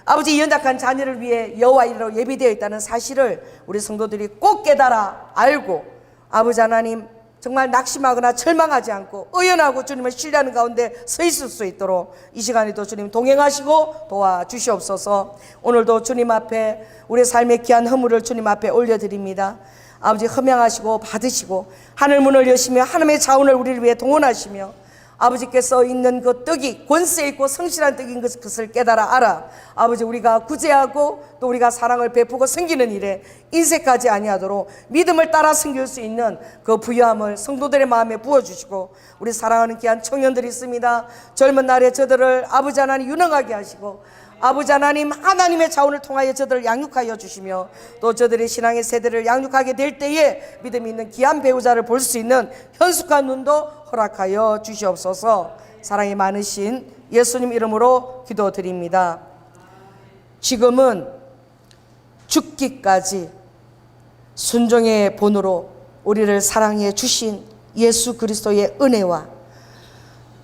아버지 연약한 자녀를 위해 여호와 이레로 예비되어 있다는 사실을 우리 성도들이 꼭 깨달아 알고 아버지 하나님 정말 낙심하거나 절망하지 않고 의연하고 주님을 신뢰하는 가운데 서 있을 수 있도록 이 시간에도 주님 동행하시고 도와주시옵소서. 오늘도 주님 앞에 우리 삶의 귀한 허물을 주님 앞에 올려드립니다. 아버지 흠양하시고 받으시고 하늘 문을 여시며 하나님의 자원을 우리를 위해 동원하시며 아버지께서 있는 그 떡이 권세 있고 성실한 떡인 것을 깨달아 알아 아버지 우리가 구제하고 또 우리가 사랑을 베푸고 섬기는 일에 인색하지 아니하도록 믿음을 따라 섬길 수 있는 그 부유함을 성도들의 마음에 부어주시고, 우리 사랑하는 귀한 청년들이 있습니다. 젊은 날에 저들을 아버지 하나님 유능하게 하시고 아버지 하나님 하나님의 자원을 통하여 저들을 양육하여 주시며 또 저들의 신앙의 세대를 양육하게 될 때에 믿음이 있는 귀한 배우자를 볼 수 있는 현숙한 눈도 허락하여 주시옵소서. 사랑이 많으신 예수님 이름으로 기도드립니다. 지금은 죽기까지 순종의 본으로 우리를 사랑해 주신 예수 그리스도의 은혜와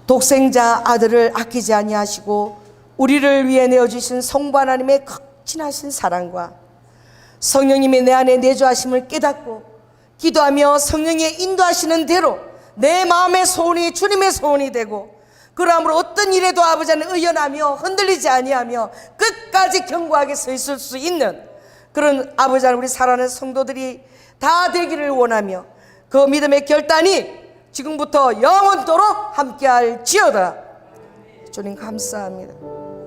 독생자 아들을 아끼지 아니하시고 우리를 위해 내어주신 성부 하나님의 극진하신 사랑과 성령님이 내 안에 내주하심을 깨닫고 기도하며 성령의 인도하시는 대로 내 마음의 소원이 주님의 소원이 되고 그러므로 어떤 일에도 아버지는 의연하며 흔들리지 아니하며 끝까지 견고하게 서 있을 수 있는 그런 아버지 하나님, 우리 사랑하는 성도들이 다 되기를 원하며 그 믿음의 결단이 지금부터 영원토록 함께할지어다. 주님 감사합니다.